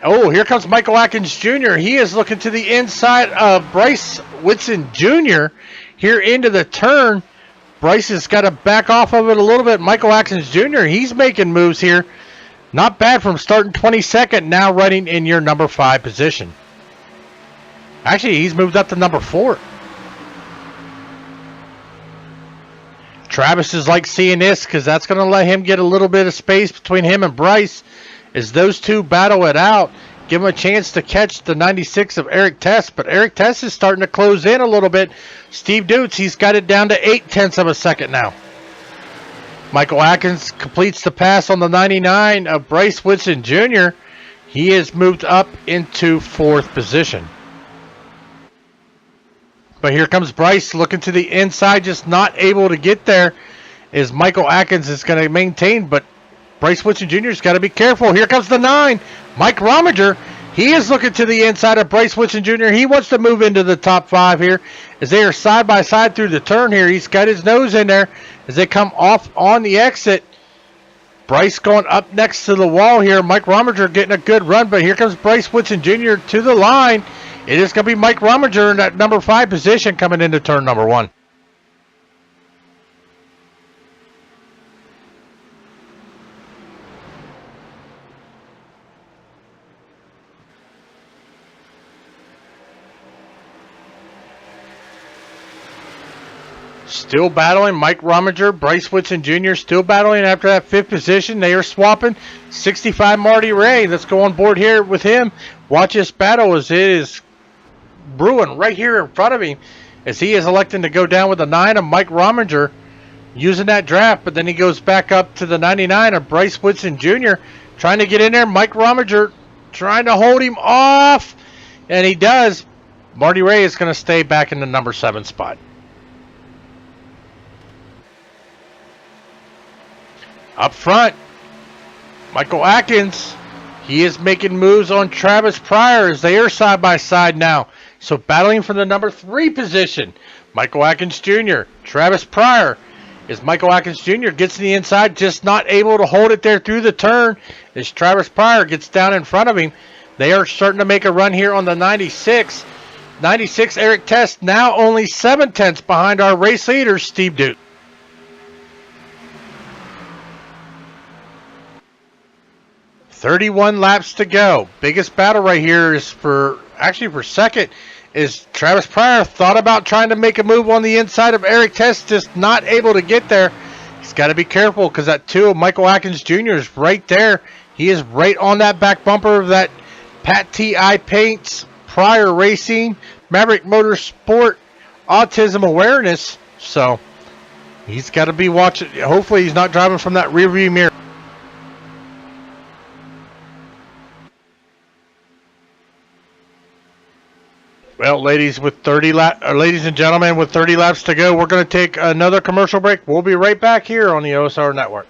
Oh, here comes Michael Atkins Jr. He is looking to the inside of Bryce Whitson Jr. here into the turn. Bryce has got to back off of it a little bit. Michael Atkins Jr., he's making moves here. Not bad from starting 22nd, now running in your number 5 position. Actually, he's moved up to number 4. Travis is like seeing this because that's going to let him get a little bit of space between him and Bryce as those two battle it out. Give him a chance to catch the 96 of Eric Tess, but Eric Tess is starting to close in a little bit. Steve Dutz, he's got it down to 0.8 of a second now. Michael Atkins completes the pass on the 99 of Bryce Whitson Jr. He has moved up into 4th position. But here comes Bryce looking to the inside, just not able to get there as Michael Atkins is going to maintain, but Bryce Whitson Jr. has got to be careful. Here comes the 9, Mike Rominger. He is looking to the inside of Bryce Whitson Jr. He wants to move into the top 5 here as they are side by side through the turn here. He's got his nose in there as they come off on the exit. Bryce going up next to the wall here. Mike Rominger getting a good run, but here comes Bryce Whitson Jr. to the line. It is going to be Mike Rominger in that number 5 position coming into turn number 1. Still battling Mike Rominger, Bryce Whitson Jr. still battling after that 5th position. They are swapping 65 Marty Ray. Let's go on board here with him. Watch this battle as it is brewing right here in front of him as he is electing to go down with the 9 of Mike Rominger using that draft, but then he goes back up to the 99 of Bryce Whitson Jr. trying to get in there. Mike Rominger trying to hold him off, and he does. Marty Ray is going to stay back in the number 7 spot. Up front, Michael Atkins, he is making moves on Travis Pryor as they are side by side now. So battling for the number 3 position, Michael Atkins Jr., Travis Pryor. As Michael Atkins Jr. gets to the inside, just not able to hold it there through the turn as Travis Pryor gets down in front of him. They are starting to make a run here on the 96. 96, Eric Tess, now only 0.7 behind our race leader, Steve Dutz. 31 laps to go. Biggest battle right here is for second is Travis Pryor. Thought about trying to make a move on the inside of Eric Tess, just not able to get there. He's got to be careful because that 2 of Michael Atkins Jr. is right there. He is right on that back bumper of that Pat T.I. Paints, Pryor Racing, Maverick Motorsport, Autism Awareness. So he's got to be watching. Hopefully he's not driving from that rearview mirror. Well, ladies and gentlemen, with 30 laps to go, we're going to take another commercial break. We'll be right back here on the OSR Network.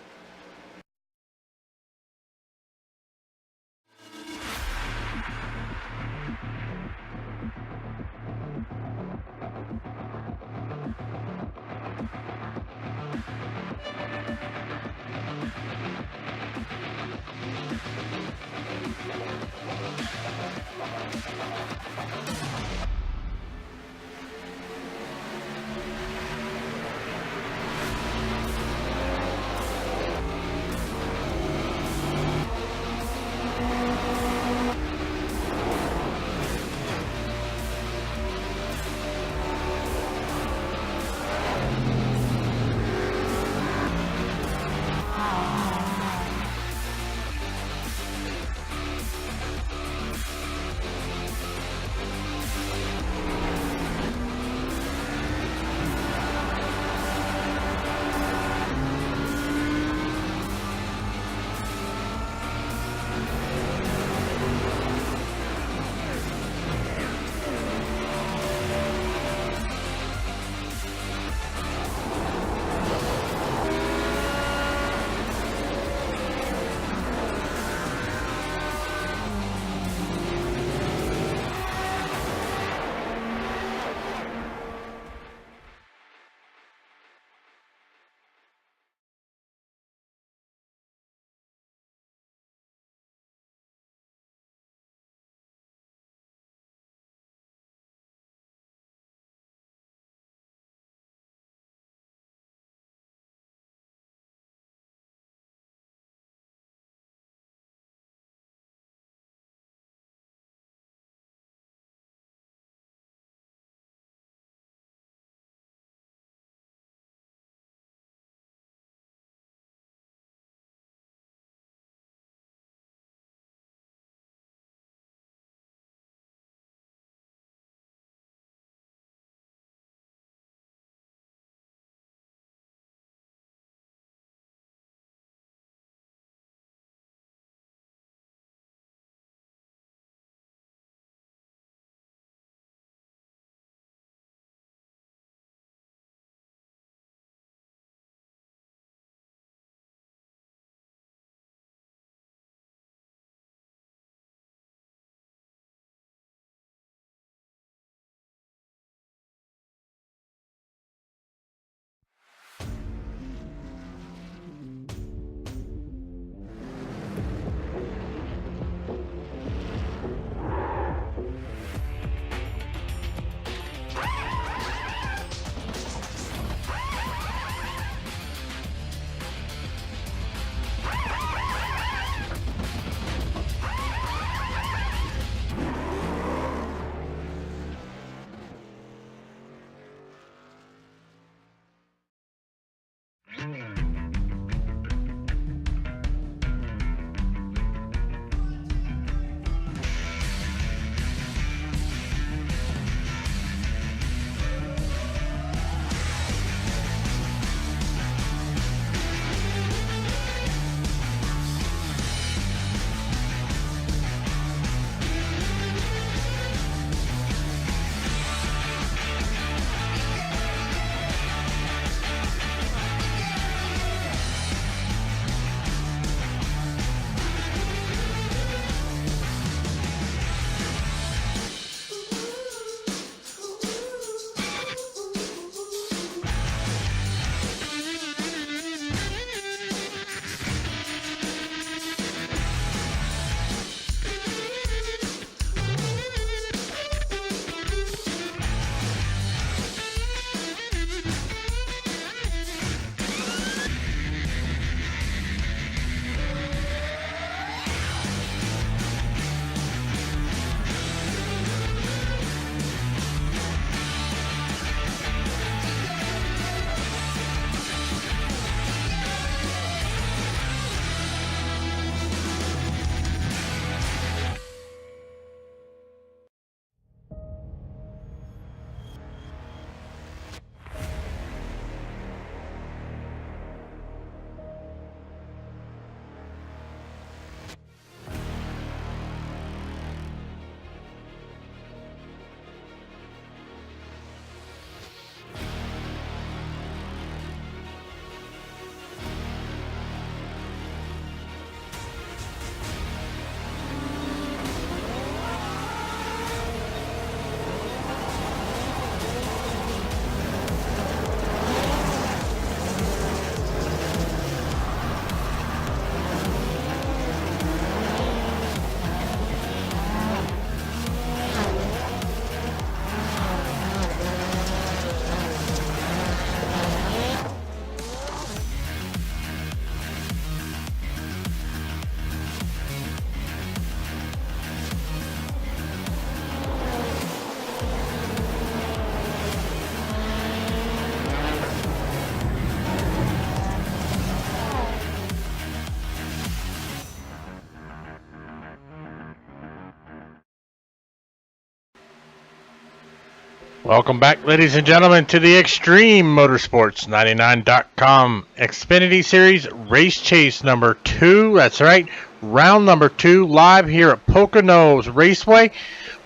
Welcome back, ladies and gentlemen, to the Extreme Motorsports 99.com Xfinity Series Race Chase number 2. That's right, round number 2, live here at Pocono Raceway.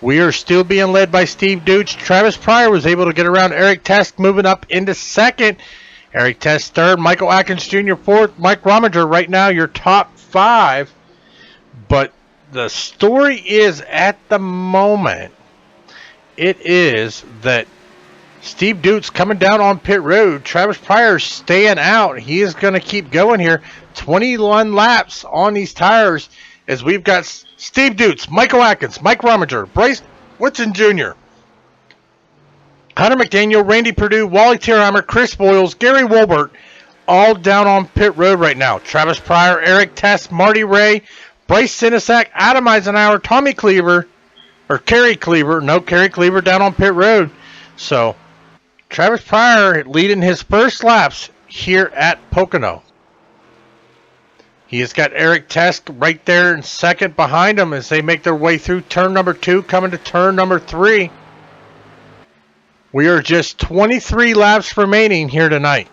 We are still being led by Steve Deutsch. Travis Pryor was able to get around Eric Tesk, moving up into second. Eric Tesk third, Michael Atkins Jr. fourth, Mike Rominger right now your top 5. But the story is, at the moment, it is that Steve Deutsch coming down on pit road. Travis Pryor staying out. He is going to keep going here. 21 laps on these tires as we've got Steve Deutsch, Michael Atkins, Mike Rominger, Bryce Whitson Jr., Hunter McDaniel, Randy Perdue, Wally Tierheimer, Chris Boyles, Gary Wolbert, all down on pit road right now. Travis Pryor, Eric Tesk, Marty Ray, Bryce Sinisak, Adam Eisenhower, Tommy Cleaver, or Kerry Cleaver. No, Kerry Cleaver down on pit road. So, Travis Pryor leading his first laps here at Pocono. He has got Eric Tesk right there in second behind him as they make their way through turn number 2, coming to turn number 3. We are just 23 laps remaining here tonight.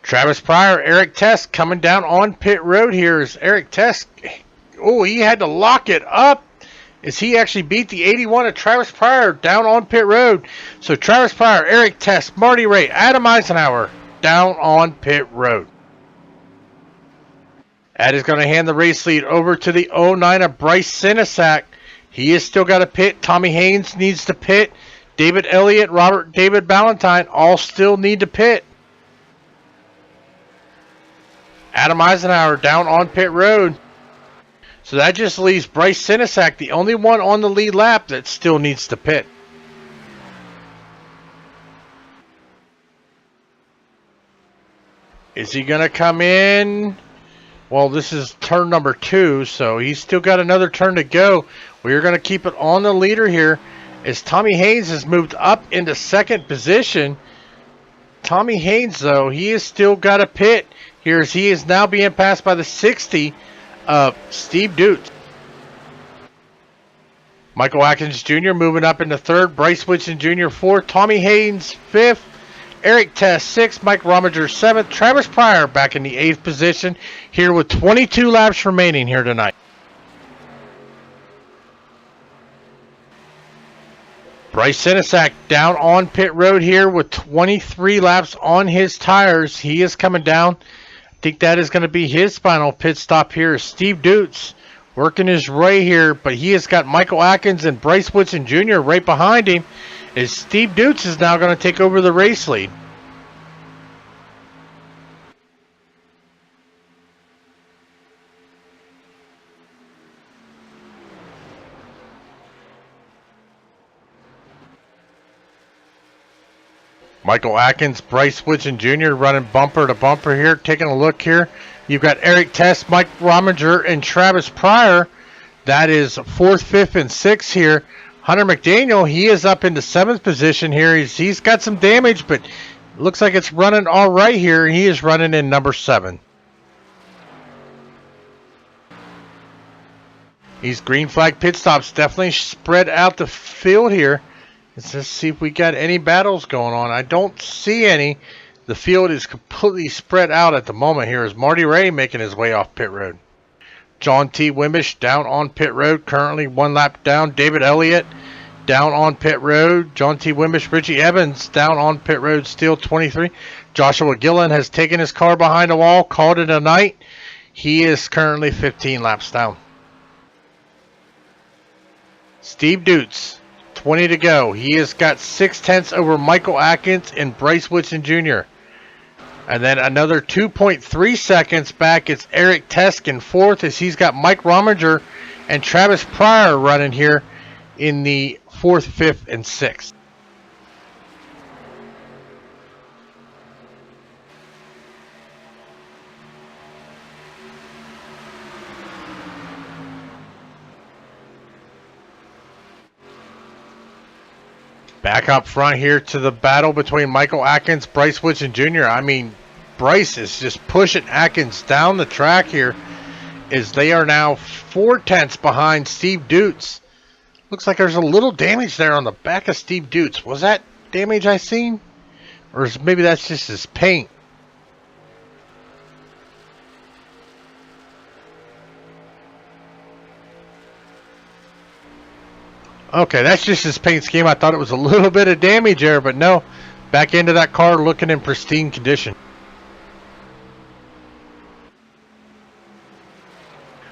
Travis Pryor, Eric Tesk coming down on pit road here as Eric Tesk, he had to lock it up as he actually beat the 81 of Travis Pryor down on pit road. So Travis Pryor, Eric Tesk, Marty Ray, Adam Eisenhower down on pit road. That is going to hand the race lead over to the 09 of Bryce Sinisak. He has still got to pit. Tommy Haynes needs to pit. David Elliott, Robert David Ballantyne all still need to pit. Adam Eisenhower down on pit road. So that just leaves Bryce Sinisak, the only one on the lead lap that still needs to pit. Is he going to come in? Well, this is turn number 2, so he's still got another turn to go. We're going to keep it on the leader here as Tommy Haynes has moved up into second position. Tommy Haynes, though, he has still got a pit here as he is now being passed by the 60 of Steve Deutsch. Michael Atkins Jr. moving up into third, Bryce Whitson Jr. fourth, Tommy Haynes fifth, Eric Tesk sixth, Mike Rominger seventh, Travis Pryor back in the 8th position here with 22 laps remaining here tonight. Bryce Sinisak down on pit road here with 23 laps on his tires. He is coming down. I think that is going to be his final pit stop here. Steve Deutsch working his way here, but he has got Michael Atkins and Bryce Whitson Jr. right behind him as Steve Deutsch is now going to take over the race lead. Michael Atkins, Bryce Whitson Jr. running bumper to bumper here. Taking a look here. You've got Eric Tesk, Mike Rominger, and Travis Pryor. That is 4th, 5th, and 6th here. Hunter McDaniel, he is up into 7th position here. He's got some damage, but looks like it's running all right here. He is running in number 7. These green flag pit stops definitely spread out the field here. Let's just see if we got any battles going on. I don't see any. The field is completely spread out at the moment here as Marty Ray making his way off pit road. John T. Wimbish down on pit road, currently 1 lap down. David Elliott down on pit road. John T. Wimbish, Richie Evans down on pit road, still 23. Joshua Gillen has taken his car behind the wall, called it a night. He is currently 15 laps down. Steve Deutsch, 20 to go. He has got 6/10 over Michael Atkins and Bryce Whitson Jr. And then another 2.3 seconds back, it's Eric Tesk in 4th as he's got Mike Rominger and Travis Pryor running here in the 4th, 5th, and 6th. Back up front here to the battle between Michael Atkins, Bryce Whitson Jr. I mean, Bryce is just pushing Atkins down the track here as they are now 4/10 behind Steve Dutz. Looks like there's a little damage there on the back of Steve Dutz. Was that damage I seen? Or maybe that's just his paint? Okay, that's just his paint scheme. I thought it was a little bit of damage there, but no. Back into that car looking in pristine condition.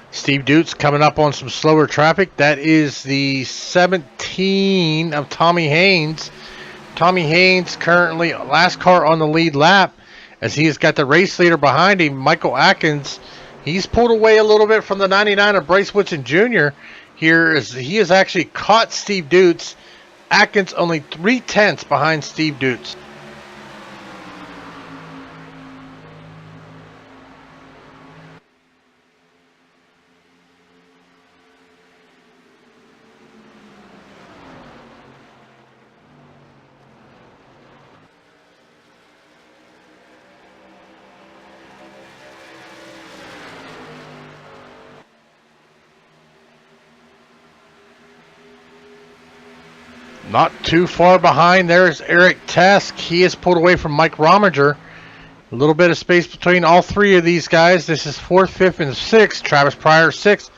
Steve Dutz coming up on some slower traffic. That is the 17 of Tommy Haynes. Tommy Haynes currently last car on the lead lap as he has got the race leader behind him, Michael Atkins. He's pulled away a little bit from the 99 of Bryce Woodson Jr. here as he has actually caught Steve Dutz. Atkins only 3/10 behind Steve Dutz. Not too far behind, there's Eric Tesk. He is pulled away from Mike Rominger. A little bit of space between all three of these guys. This is 4th, 5th, and 6th. Travis Pryor, 6th.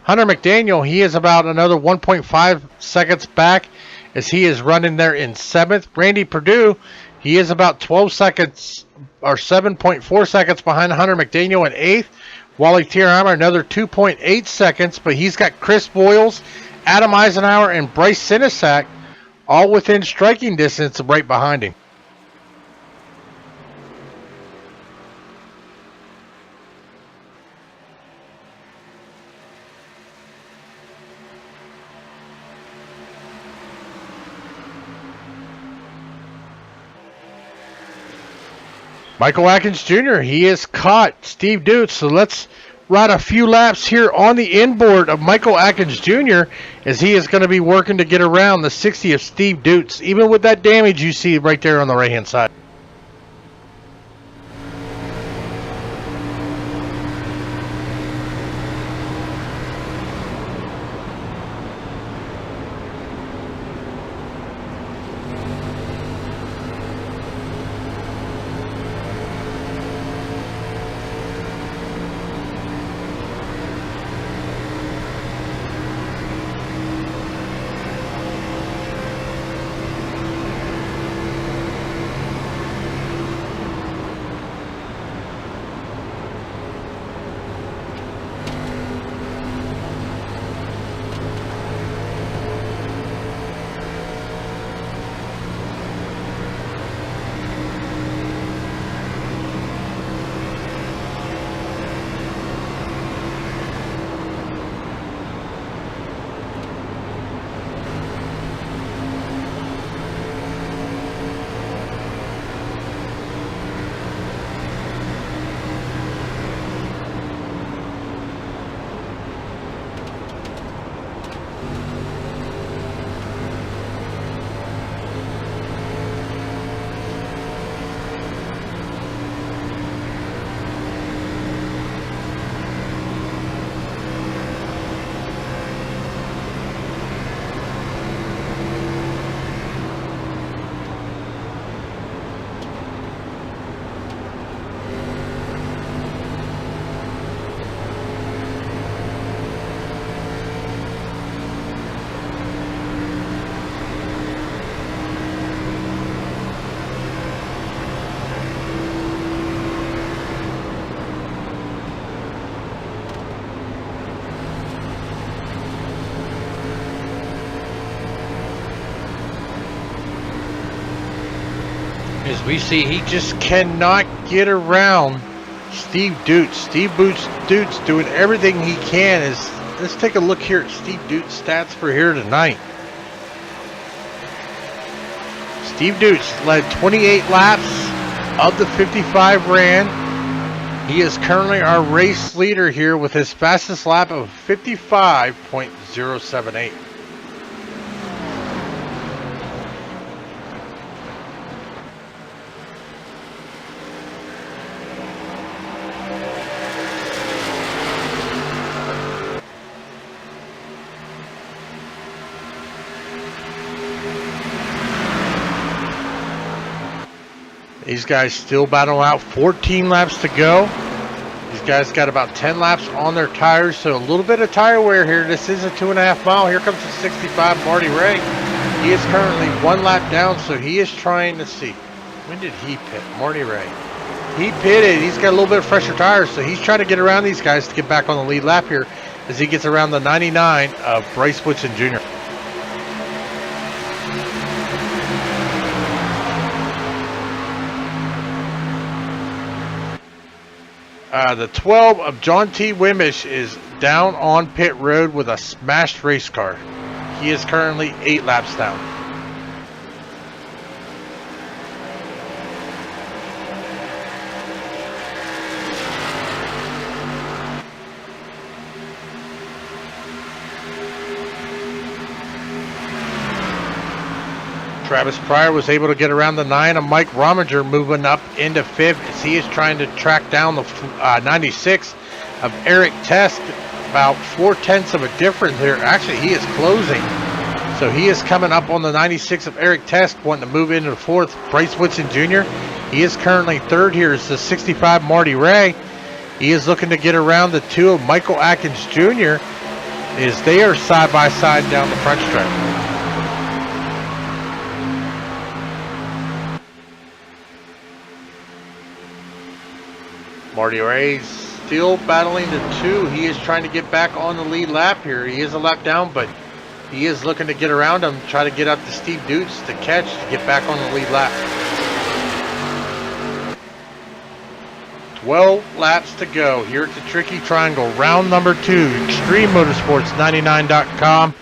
Hunter McDaniel, he is about another 1.5 seconds back as he is running there in 7th. Randy Perdue, he is about 12 seconds or 7.4 seconds behind Hunter McDaniel in 8th. Wally Tierheimer, another 2.8 seconds, but he's got Chris Boyles, Adam Eisenhower, and Bryce Sinisak all within striking distance right behind him. Michael Atkins Jr., he has caught Steve Dutz, so let's ride a few laps here on the inboard of Michael Atkins Jr. as he is going to be working to get around the 60 of Steve Dutz, even with that damage you see right there on the right-hand side. As we see, he just cannot get around Steve Dutz. Steve Dutz doing everything he can. Let's take a look here at Steve Dutz stats for here tonight. Steve Dutz led 28 laps of the 55 ran. He is currently our race leader here with his fastest lap of 55.078. These guys still battling out. 14 laps to go. These guys got about 10 laps on their tires, so a little bit of tire wear here. This is a 2.5 mile. Here comes the 65 Marty Ray. He is currently 1 lap down, so he is trying to see. When did he pit? Marty Ray. He pitted. He's got a little bit of fresher tires, so he's trying to get around these guys to get back on the lead lap here as he gets around the 99 of Bryce Woodson Jr. The 12 of John T. Wimmish is down on pit road with a smashed race car. He is currently 8 laps down. Travis Pryor was able to get around the 9 of Mike Rominger, moving up into 5th as he is trying to track down the 96 of Eric Test. About 4/10 of a difference here. Actually, he is closing. So he is coming up on the 96 of Eric Test, wanting to move into the 4th. Bryce Woodson Jr. He is currently 3rd here. It's the 65 Marty Ray. He is looking to get around the 2 of Michael Atkins Jr. as they are side by side down the front stretch. Marty Ray's still battling the 2. He is trying to get back on the lead lap here. He is a lap down, but he is looking to get around him, try to get up to Steve Dutz to catch, to get back on the lead lap. 12 laps to go here at the Tricky Triangle. Round number 2, Extreme Motorsports 99.com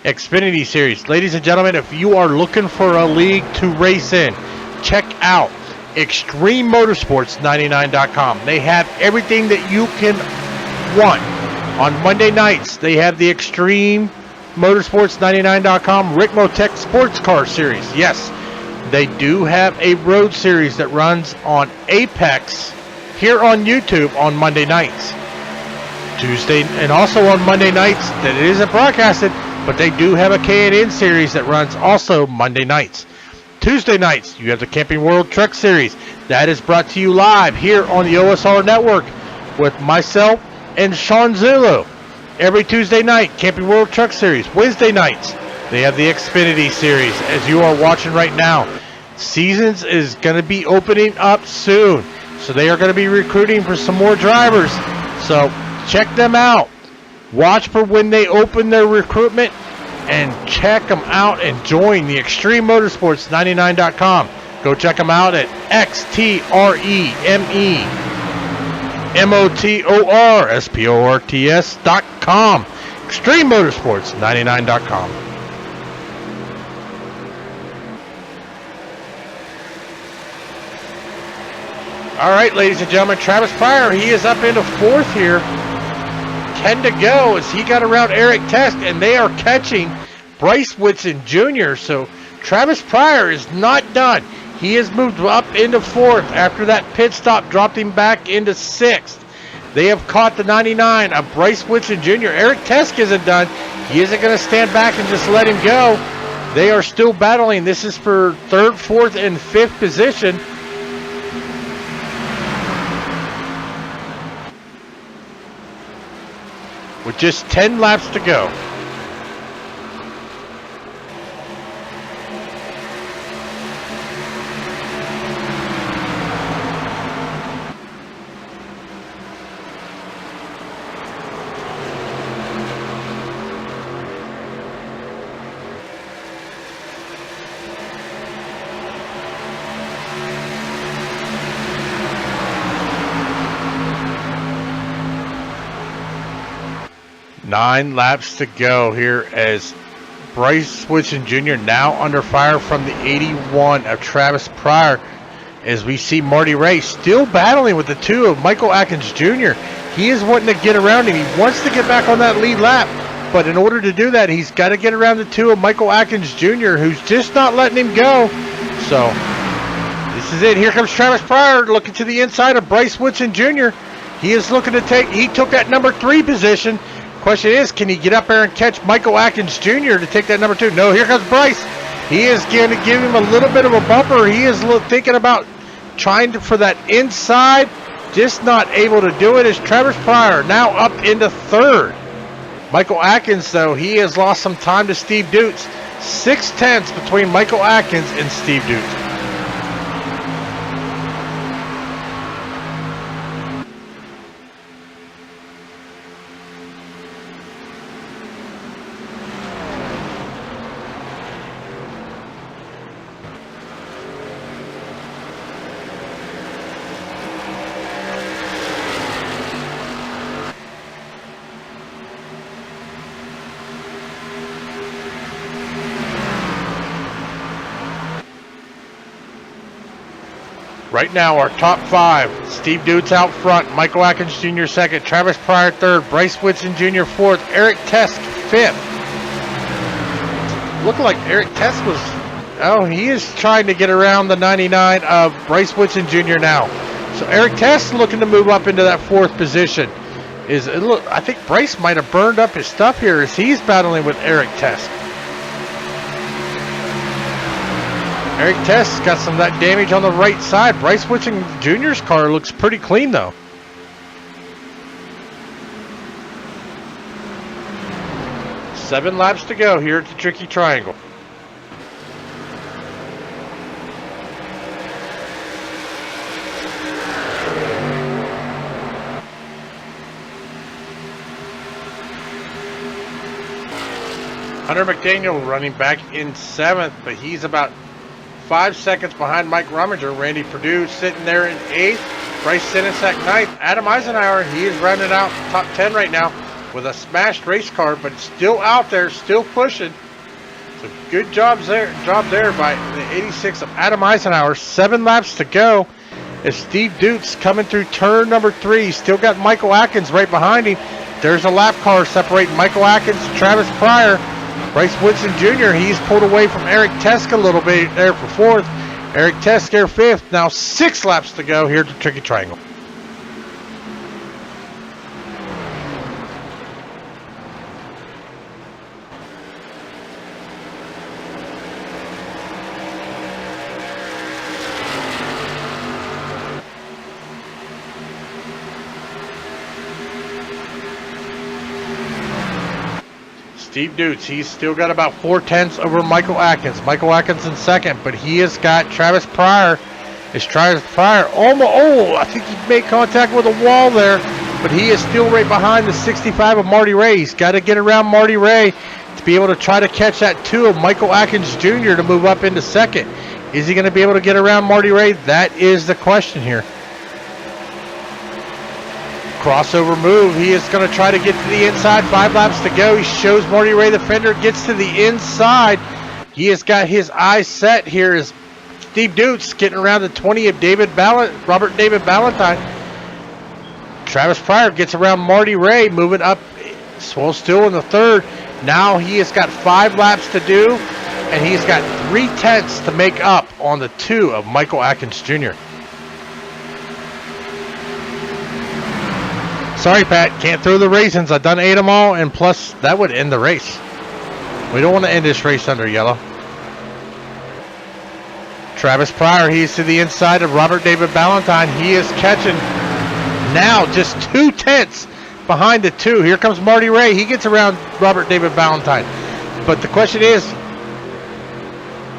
Xfinity Series. Ladies and gentlemen, if you are looking for a league to race in, check out Extreme Motorsports 99.com. They have everything that you can want. On Monday nights, they have the Extreme Motorsports 99.com Rick Motec Sports Car Series. Yes, they do have a road series that runs on Apex here on YouTube on Monday nights. Tuesday, and also on Monday nights that it isn't broadcasted, but they do have a K&N series that runs also Monday nights. Tuesday nights, you have the Camping World Truck Series. That is brought to you live here on the OSR Network with myself and Sean Zulu. Every Tuesday night, Camping World Truck Series. Wednesday nights, they have the Xfinity Series, as you are watching right now. Seasons is going to be opening up soon, so they are going to be recruiting for some more drivers. So check them out. Watch for when they open their recruitment, and check them out and join the Extreme Motorsports 99.com. Go check them out at XTREMEMOTORSPORTS.com. Extreme Motorsports 99.com. All right, ladies and gentlemen, Travis Pryor, he is up into 4th here. 10 to go as he got around Eric Test, and they are catching Bryce Woodson Jr. So Travis Pryor is not done. He has moved up into 4th after that pit stop dropped him back into 6th. They have caught the 99 of Bryce Woodson Jr. Eric Test isn't done. He isn't going to stand back and just let him go. They are still battling. This is for 3rd, 4th, and 5th position. With just 10 laps to go. Nine laps to go here as Bryce Woodson Jr. now under fire from the 81 of Travis Pryor, as we see Marty Ray still battling with the 2 of Michael Atkins Jr. He is wanting to get around him. He wants to get back on that lead lap, but in order to do that, he's got to get around the 2 of Michael Atkins Jr., who's just not letting him go. So this is it. Here comes Travis Pryor looking to the inside of Bryce Woodson Jr. He is looking to he took that number 3 position. Question is, can he get up there and catch Michael Atkins Jr. to take that number 2? No, here comes Bryce. He is going to give him a little bit of a bumper. He is thinking about trying for that inside, just not able to do it. Is Travis Pryor now up into third. Michael Atkins, though, he has lost some time to Steve Dutz. 6/10 between Michael Atkins and Steve Dutz. Right now, our top five: Steve Dutz out front, Michael Atkins Jr. second, Travis Pryor third, Bryce Whitson Jr. fourth, Eric Tesk fifth. Looking like Eric Tesk was, he is trying to get around the 99 of Bryce Whitson Jr. now. So Eric Tesk looking to move up into that fourth position. I think Bryce might have burned up his stuff here as he's battling with Eric Tesk. Eric Test's got some of that damage on the right side. Bryce Whitson Jr.'s car looks pretty clean, though. Seven laps to go here at the Tricky Triangle. Hunter McDaniel running back in seventh, but he's about 5 seconds behind Mike Rumminger. Randy Perdue sitting there in 8th. Bryce Sinisek 9th. Adam Eisenhower, he is rounding out top 10 right now with a smashed race car, but it's still out there, still pushing. So good job there by the 86 of Adam Eisenhower. 7 laps to go as Steve Dutz coming through turn number 3. Still got Michael Atkins right behind him. There's a lap car separating Michael Atkins and Travis Pryor. Bryce Whitson Jr., he's pulled away from Eric Tesk a little bit there for 4th. Eric Tesk there 5th. Now 6 laps to go here at the Tricky Triangle. Steve Dutz, he's still got about 4/10 over Michael Atkins. Michael Atkins in second, but he has got Travis Pryor. It's Travis Pryor almost, I think he made contact with a wall there, but he is still right behind the 65 of Marty Ray. He's got to get around Marty Ray to be able to try to catch that 2 of Michael Atkins Jr. to move up into second. Is he going to be able to get around Marty Ray? That is the question here. Crossover move. He is going to try to get to the inside. 5 laps to go. He shows Marty Ray the fender. Gets to the inside. He has got his eyes set here as Steve Dutz getting around the 20 of Robert David Ballantyne. Travis Pryor gets around Marty Ray, moving up. Well, still in the third. Now he has got 5 laps to do, and he's got 3/10 to make up on the 2 of Michael Atkins Jr. Sorry, Pat, can't throw the raisins. I done ate them all, and plus that would end the race. We don't want to end this race under yellow. Travis Pryor, he's to the inside of Robert David Ballantyne. He is catching now just 2/10 behind the 2. Here comes Marty Ray. He gets around Robert David Ballantyne. But the question is,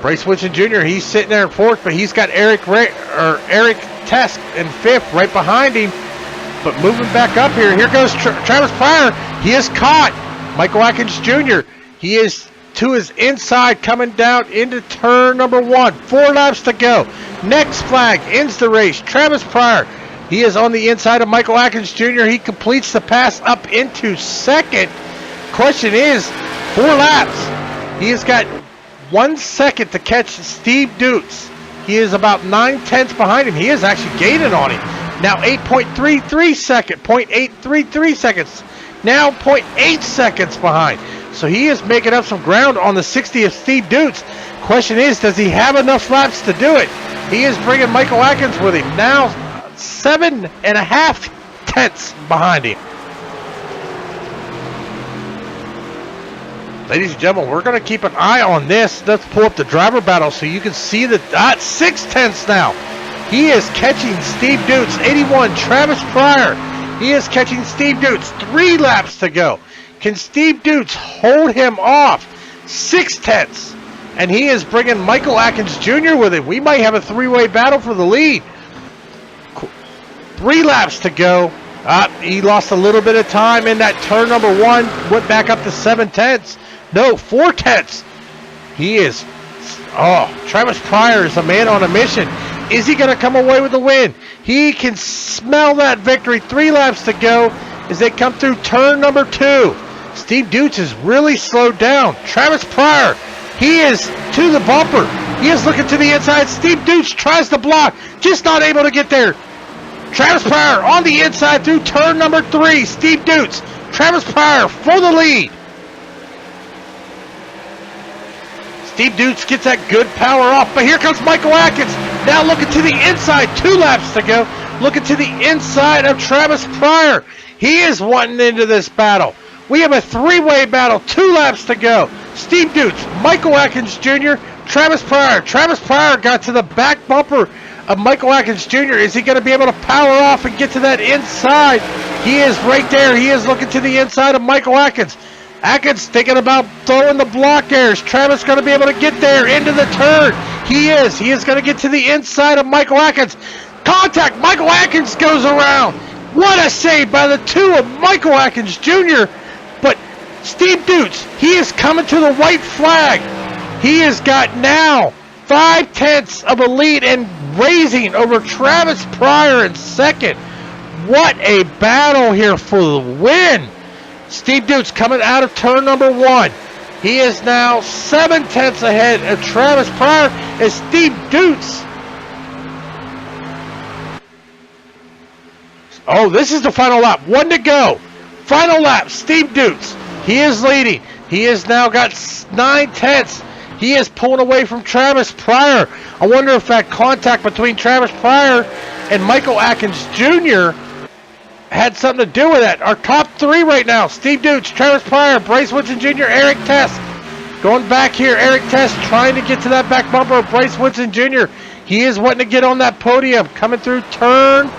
Bryce Whitson Jr., he's sitting there in 4th, but he's got Eric Tesk in 5th right behind him. But moving back up here, here goes Travis Pryor. He is caught. Michael Atkins Jr., he is to his inside coming down into turn number 1. 4 laps to go. Next flag ends the race. Travis Pryor, he is on the inside of Michael Atkins Jr. He completes the pass up into second. Question is, 4 laps. He has got 1 second to catch Steve Dutz. He is about 9/10 behind him. He is actually gaining on him. Now 8.33 seconds, 0.833 seconds. Now 0.8 seconds behind. So he is making up some ground on the 60 of Steve Dutz. Question is, does he have enough laps to do it? He is bringing Michael Atkins with him. Now 7.5 tenths behind him. Ladies and gentlemen, we're going to keep an eye on this. Let's pull up the driver battle so you can see that 6 tenths now. He is catching Steve Dutes. 81, Travis Pryor. He is catching Steve Dutes. 3 laps to go. Can Steve Dutes hold him off? 6/10. And he is bringing Michael Atkins Jr. with him. We might have a 3-way battle for the lead. 3 laps to go. He lost a little bit of time in that turn number 1. Went back up to 7/10. No, 4/10. He is... Oh, Travis Pryor is a man on a mission. Is he going to come away with the win? He can smell that victory. 3 laps to go as they come through turn number 2. Steve Dutes is really slowed down. Travis Pryor, he is to the bumper. He is looking to the inside. Steve Dutes tries to block, just not able to get there. Travis Pryor on the inside through turn number 3. Steve Dutes, Travis Pryor for the lead. Steve Dutes gets that good power off, but here comes Michael Atkins. Now looking to the inside, 2 laps to go. Looking to the inside of Travis Pryor. He is wanting into this battle. We have a 3-way battle, 2 laps to go. Steve Dutes, Michael Atkins Jr., Travis Pryor. Travis Pryor got to the back bumper of Michael Atkins Jr. Is he going to be able to power off and get to that inside? He is right there. He is looking to the inside of Michael Atkins. Atkins thinking about throwing the block airs. Travis going to be able to get there into the turn. He is. He is going to get to the inside of Michael Atkins. Contact. Michael Atkins goes around. What a save by the 2 of Michael Atkins Jr. But Steve Dutes, he is coming to the white flag. He has got now 5/10 of a lead and raising over Travis Pryor in second. What a battle here for the win. Steve Dutes coming out of turn number 1. He is now 7/10 ahead of Travis Pryor as Steve Dutes. Oh, this is the final lap. 1 to go. Final lap, Steve Dutes. He is leading. He has now got 9/10. He is pulling away from Travis Pryor. I wonder if that contact between Travis Pryor and Michael Atkins Jr. had something to do with that. Our top 3 right now, Steve Dutes, Travis Pryor, Bryce Woodson Jr., Eric Test. Going back here, Eric Test trying to get to that back bumper of Bryce Woodson Jr. He is wanting to get on that podium, coming through turn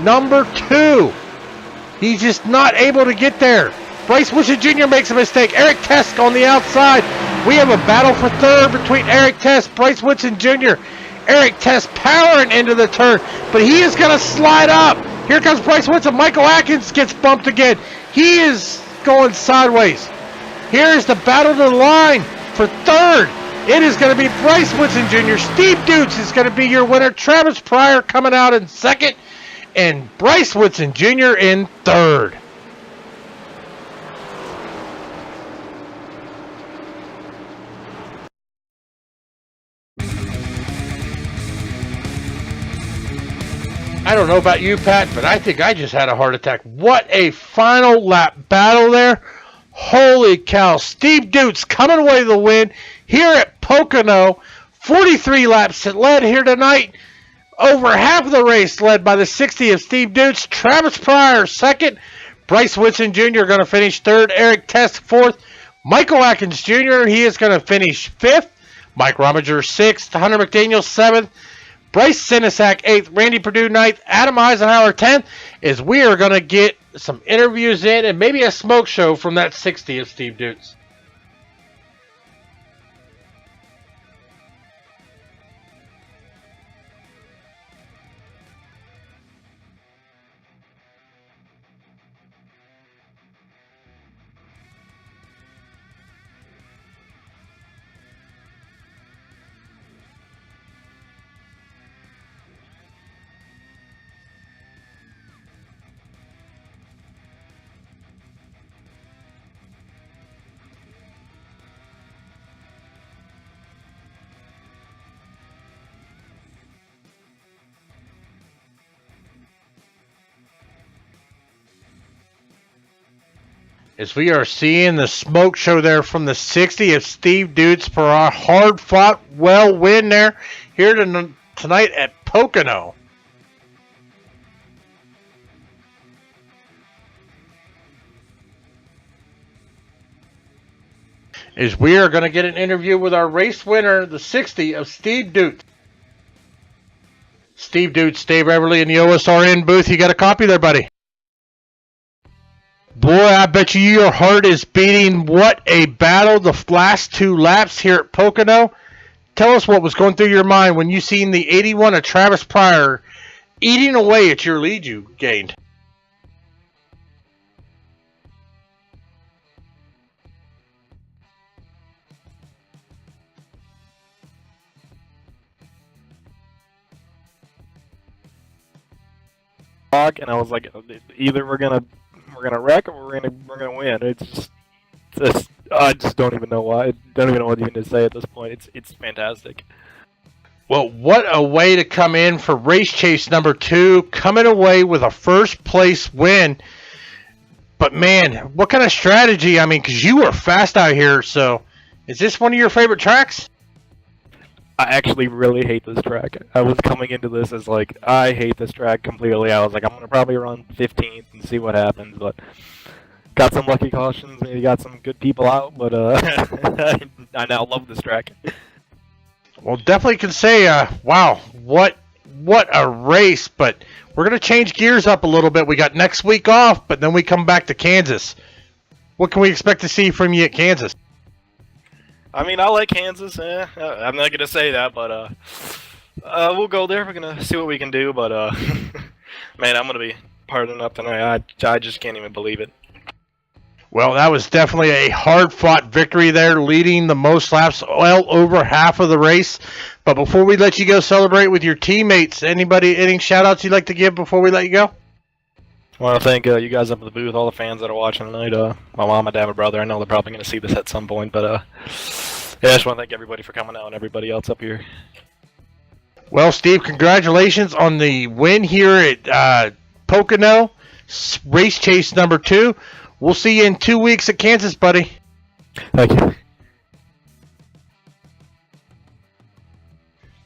number 2. He's just not able to get there. Bryce Woodson Jr. makes a mistake. Eric Test on the outside. We have a battle for third between Eric Test, Bryce Woodson Jr. Eric Test powering into the turn, but he is going to slide up. Here comes Bryce Woodson. Michael Atkins gets bumped again. He is going sideways. Here is the battle to the line for third. It is going to be Bryce Woodson Jr. Steve Dutes is going to be your winner. Travis Pryor coming out in second, and Bryce Woodson Jr. in third. I don't know about you, Pat, but I think I just had a heart attack. What a final lap battle there. Holy cow. Steve Dutes coming away with the win here at Pocono. 43 laps that led here tonight. Over half of the race led by the 60 of Steve Dutes. Travis Pryor second. Bryce Woodson Jr. going to finish third. Eric Test fourth. Michael Atkins Jr. he is going to finish fifth. Mike Rominger sixth. Hunter McDaniel seventh. Bryce Sinisak 8th, Randy Perdue 9th, Adam Eisenhower 10th, as we are going to get some interviews in and maybe a smoke show from that 60 of Steve Dutes. As we are seeing the smoke show there from the 60 of Steve Dutes for our hard-fought, well win there here tonight at Pocono. As we are going to get an interview with our race winner, the 60 of Steve Dutes. Steve Dutz, Dave Everly in the OSRN booth. You got a copy there, buddy? Boy, I bet you your heart is beating. What a battle the last 2 laps here at Pocono. Tell us what was going through your mind when you seen the 81 of Travis Pryor eating away at your lead you gained. And I was like, either we're gonna wreck or we're gonna win. I just don't even know why. I don't even know what even to say at this point. It's fantastic. Well, what a way to come in for race chase number 2, coming away with a first place win. But man, what kind of strategy? I mean, because you were fast out here. So, is this one of your favorite tracks? I actually really hate this track. I was coming into this as like, I hate this track completely. I was like, I'm gonna probably run 15th and see what happens, but got some lucky cautions, maybe got some good people out, but I now love this track. Well, definitely can say, wow, what a race. But we're going to change gears up a little bit. We got next week off, but then we come back to Kansas. What can we expect to see from you at Kansas? I mean, I like Kansas. I'm not going to say that, but we'll go there. We're going to see what we can do, but man, I'm going to be partying up tonight. I just can't even believe it. Well, that was definitely a hard-fought victory there, leading the most laps, well over half of the race. But before we let you go celebrate with your teammates, any shout-outs you'd like to give before we let you go? I want to thank you guys up at the booth, all the fans that are watching tonight. My mom, my dad, my brother. I know they're probably going to see this at some point, but yeah, I just want to thank everybody for coming out and everybody else up here. Well, Steve, congratulations on the win here at Pocono, race chase number 2. We'll see you in 2 weeks at Kansas, buddy. Thank you.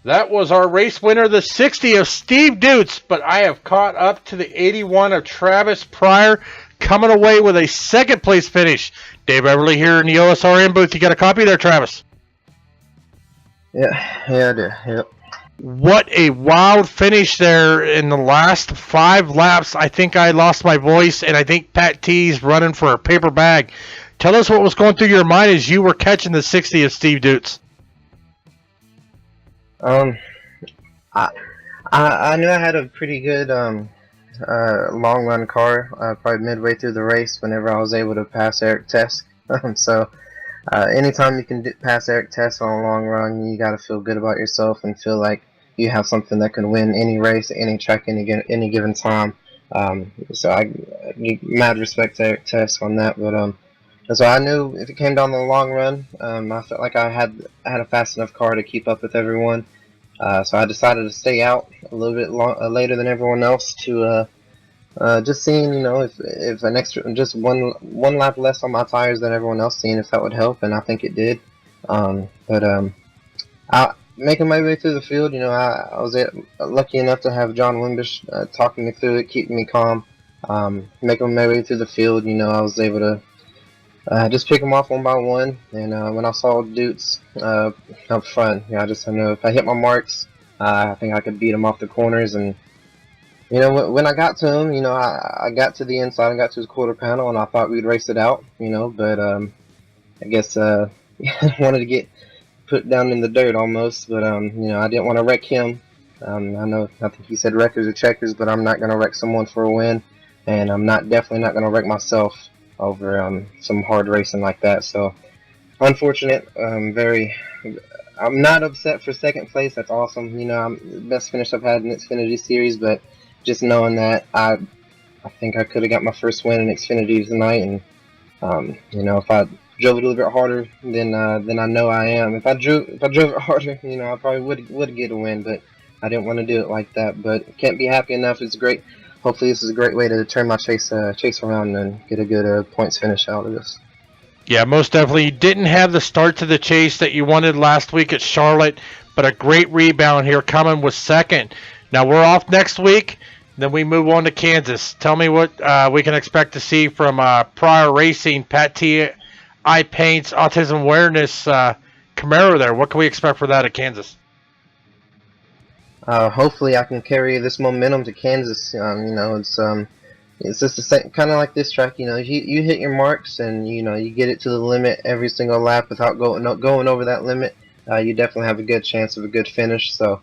That was our race winner, the 60 of Steve Dutz, but I have caught up to the 81 of Travis Pryor, coming away with a second place finish. Dave Everly here in the OSRN booth. You got a copy there, Travis? Yeah, I do. Yep. What a wild finish there in the last 5 laps. I think I lost my voice, and I think Pat T's running for a paper bag. Tell us what was going through your mind as you were catching the 60 of Steve Dutz. I knew I had a pretty good long run car probably midway through the race whenever I was able to pass Eric Tesk. So anytime you can pass Eric Tesk on a long run, you got to feel good about yourself and feel like you have something that can win any race, any track, any given time. So I give mad respect to Eric Tesk on that. But so I knew if it came down to the long run, I felt like I had a fast enough car to keep up with everyone. So I decided to stay out a little bit later than everyone else to just seeing, if an extra, just one lap less on my tires than everyone else, seeing if that would help, and I think it did. Making my way through the field, I was lucky enough to have John Wimbish talking me through it, keeping me calm. Making my way through the field, I was able to just pick them off one by one, and when I saw Dutz up front, I know if I hit my marks, I think I could beat him off the corners. And when I got to him, I got to the inside, I got to his quarter panel, and I thought we'd race it out, but I guess I wanted to get put down in the dirt almost, but I didn't want to wreck him. I think he said wreckers or checkers, but I'm not going to wreck someone for a win, and I'm definitely not going to wreck myself over some hard racing like that. So unfortunate. I'm not upset for second place. That's awesome. I'm the best finish I've had in Xfinity series, but just knowing that I think I could have got my first win in Xfinity tonight, and if I drove it a little bit harder than I know I am. If I drove it harder, I probably would get a win, but I didn't want to do it like that. But can't be happy enough. It's great. Hopefully this is a great way to turn my chase around and get a good points finish out of this. Yeah, most definitely. You didn't have the start to the chase that you wanted last week at Charlotte, but a great rebound here coming with second. Now we're off next week, then we move on to Kansas. Tell me what we can expect to see from Pryor Racing, Pat T, iPaint's Autism Awareness Camaro there. What can we expect for that at Kansas? hopefully I can carry this momentum to Kansas. It's just the same, kind of like this track. You hit your marks and you get it to the limit every single lap without going over that limit. You definitely have a good chance of a good finish. So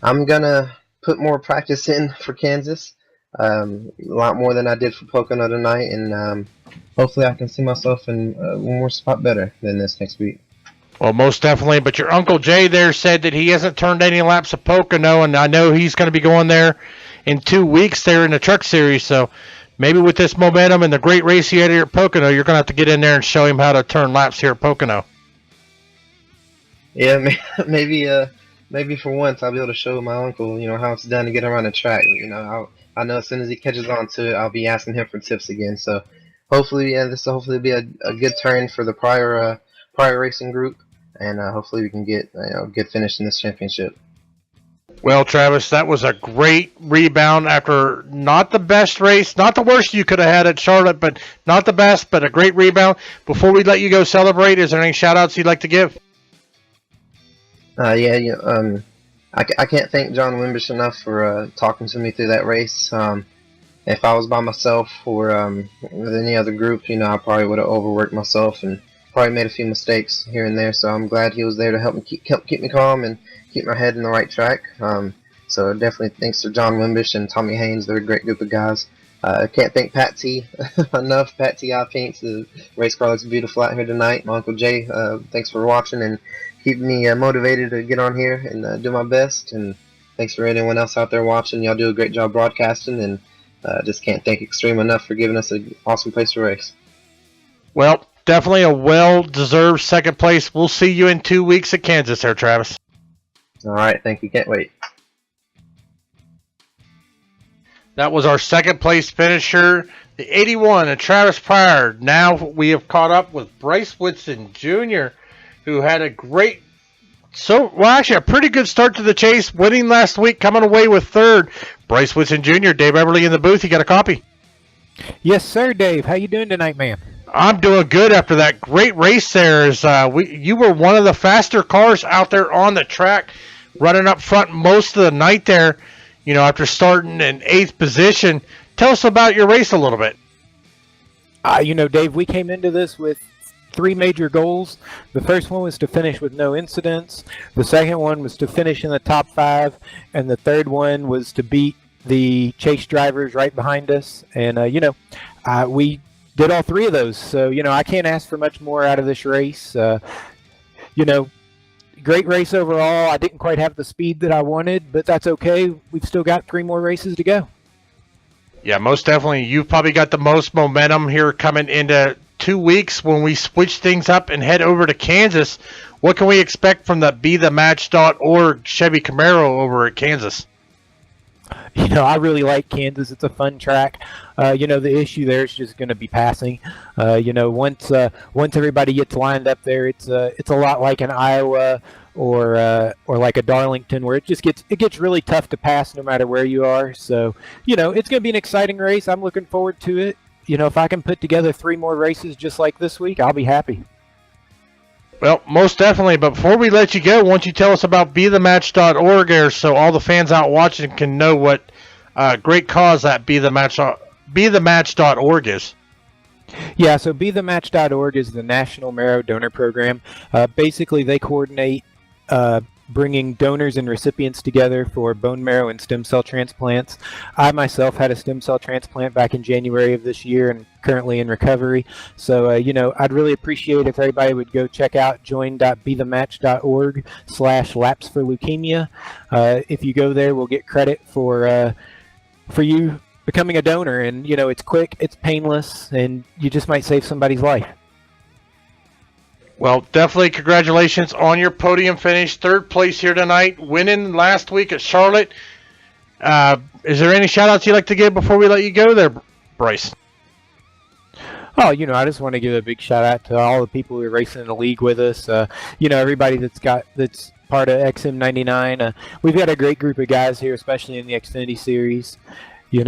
I'm gonna put more practice in for Kansas, a lot more than I did for Pocono tonight, and hopefully I can see myself in one more spot better than this next week. Well, most definitely. But your Uncle Jay there said that he hasn't turned any laps of Pocono, and I know he's going to be going there in 2 weeks there in the Truck Series. So maybe with this momentum and the great race he had here at Pocono, you're going to have to get in there and show him how to turn laps here at Pocono. Yeah, maybe for once I'll be able to show my uncle, how it's done to get around the track. I know as soon as he catches on to it, I'll be asking him for tips again. So hopefully, this will hopefully be a good turn for the prior racing group, and hopefully we can get a good finish in this championship. Well, Travis, that was a great rebound after not the best race, not the worst you could have had at Charlotte, but not the best, but a great rebound. Before we let you go celebrate, is there any shout-outs you'd like to give? I can't thank John Wimbish enough for talking to me through that race. If I was by myself or with any other group, I probably would have overworked myself and probably made a few mistakes here and there. So I'm glad he was there to help me keep me calm and keep my head in the right track. So definitely thanks to John Wimbish and Tommy Haynes. They're a great group of guys. I can't thank Pat T enough. Pat T Eye Paints. The race car looks beautiful out here tonight. My Uncle Jay, thanks for watching and keeping me motivated to get on here and do my best. And thanks for anyone else out there watching. Y'all do a great job broadcasting, and just can't thank Extreme enough for giving us an awesome place to race. Well, definitely a well-deserved second place. We'll see you in 2 weeks at Kansas there, Travis. All right, thank you. Can't wait. That was our second place finisher, the 81 of Travis Pryor. Now we have caught up with Bryce Whitson Jr., who had a pretty good start to the chase, winning last week, coming away with third. Bryce Whitson Jr., Dave Everly in the booth. You got a copy? Yes, sir, Dave. How you doing tonight, man? I'm doing good after that great race there. You were one of the faster cars out there on the track, running up front most of the night there, after starting in 8th position. Tell us about your race a little bit. Dave, we came into this with 3 major goals. The first one was to finish with no incidents. The second one was to finish in the top 5. And the third one was to beat the chase drivers right behind us. And, we did all 3 of those. So, I can't ask for much more out of this race. Great race overall. I didn't quite have the speed that I wanted, but that's okay. We've still got 3 more races to go. Yeah, most definitely. You've probably got the most momentum here coming into 2 weeks when we switch things up and head over to Kansas. What can we expect from the BeTheMatch.org Chevy Camaro over at Kansas? I really like Kansas. It's a fun track. The issue there is just going to be passing. Once everybody gets lined up there, it's a lot like an Iowa or like a Darlington, where it gets really tough to pass no matter where you are. So it's going to be an exciting race. I'm looking forward to it. If I can put together 3 more races just like this week, I'll be happy. Well, most definitely. But before we let you go, why don't you tell us about BeTheMatch.org there, so all the fans out watching can know what great cause that BeTheMatch.org is. Yeah, so BeTheMatch.org is the National Marrow Donor Program. Basically, they coordinate bringing donors and recipients together for bone marrow and stem cell transplants. I myself had a stem cell transplant back in January of this year and currently in recovery. So, I'd really appreciate if everybody would go check out join.bethematch.org/lapsforleukemia. If you go there, we'll get credit for you becoming a donor. And, it's quick, it's painless, and you just might save somebody's life. Well, definitely congratulations on your podium finish. 3rd place here tonight, winning last week at Charlotte. Is there any shout-outs you'd like to give before we let you go there, Bryce? Oh, I just want to give a big shout-out to all the people who are racing in the league with us. Everybody that's part of XM99. We've got a great group of guys here, especially in the Xfinity Series. You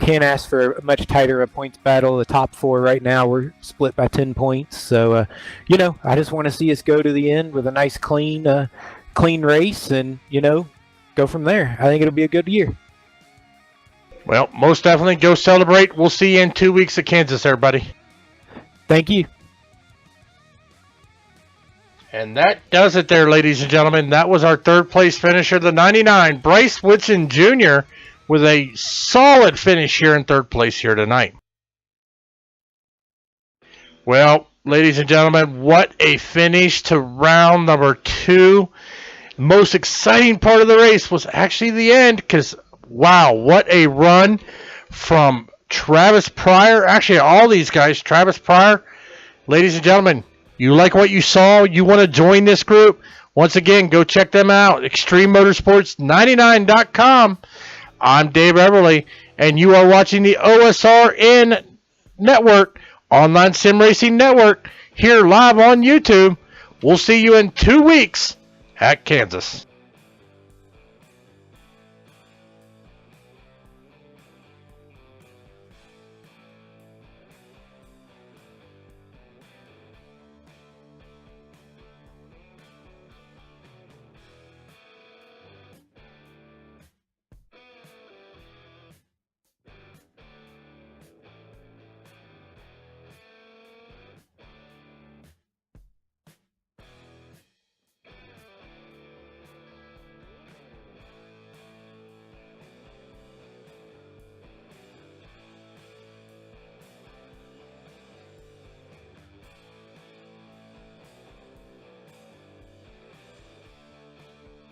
can't ask for a much tighter a points battle. The top 4 right now, we're split by 10 points. So, I just want to see us go to the end with a nice, clean race and, go from there. I think it'll be a good year. Well, most definitely go celebrate. We'll see you in 2 weeks at Kansas, everybody. Thank you. And that does it there, ladies and gentlemen. That was our third place finisher, the 99, Bryce Whitson Jr., with a solid finish here in third place here tonight. Well, ladies and gentlemen, what a finish to round number 2. Most exciting part of the race was actually the end, because, wow, what a run from Travis Pryor. Actually, all these guys, Travis Pryor. Ladies and gentlemen, you like what you saw? You want to join this group? Once again, go check them out. ExtremeMotorsports99.com. I'm Dave Everly, and you are watching the OSRN Network, Online Sim Racing Network, here live on YouTube. We'll see you in 2 weeks at Kansas.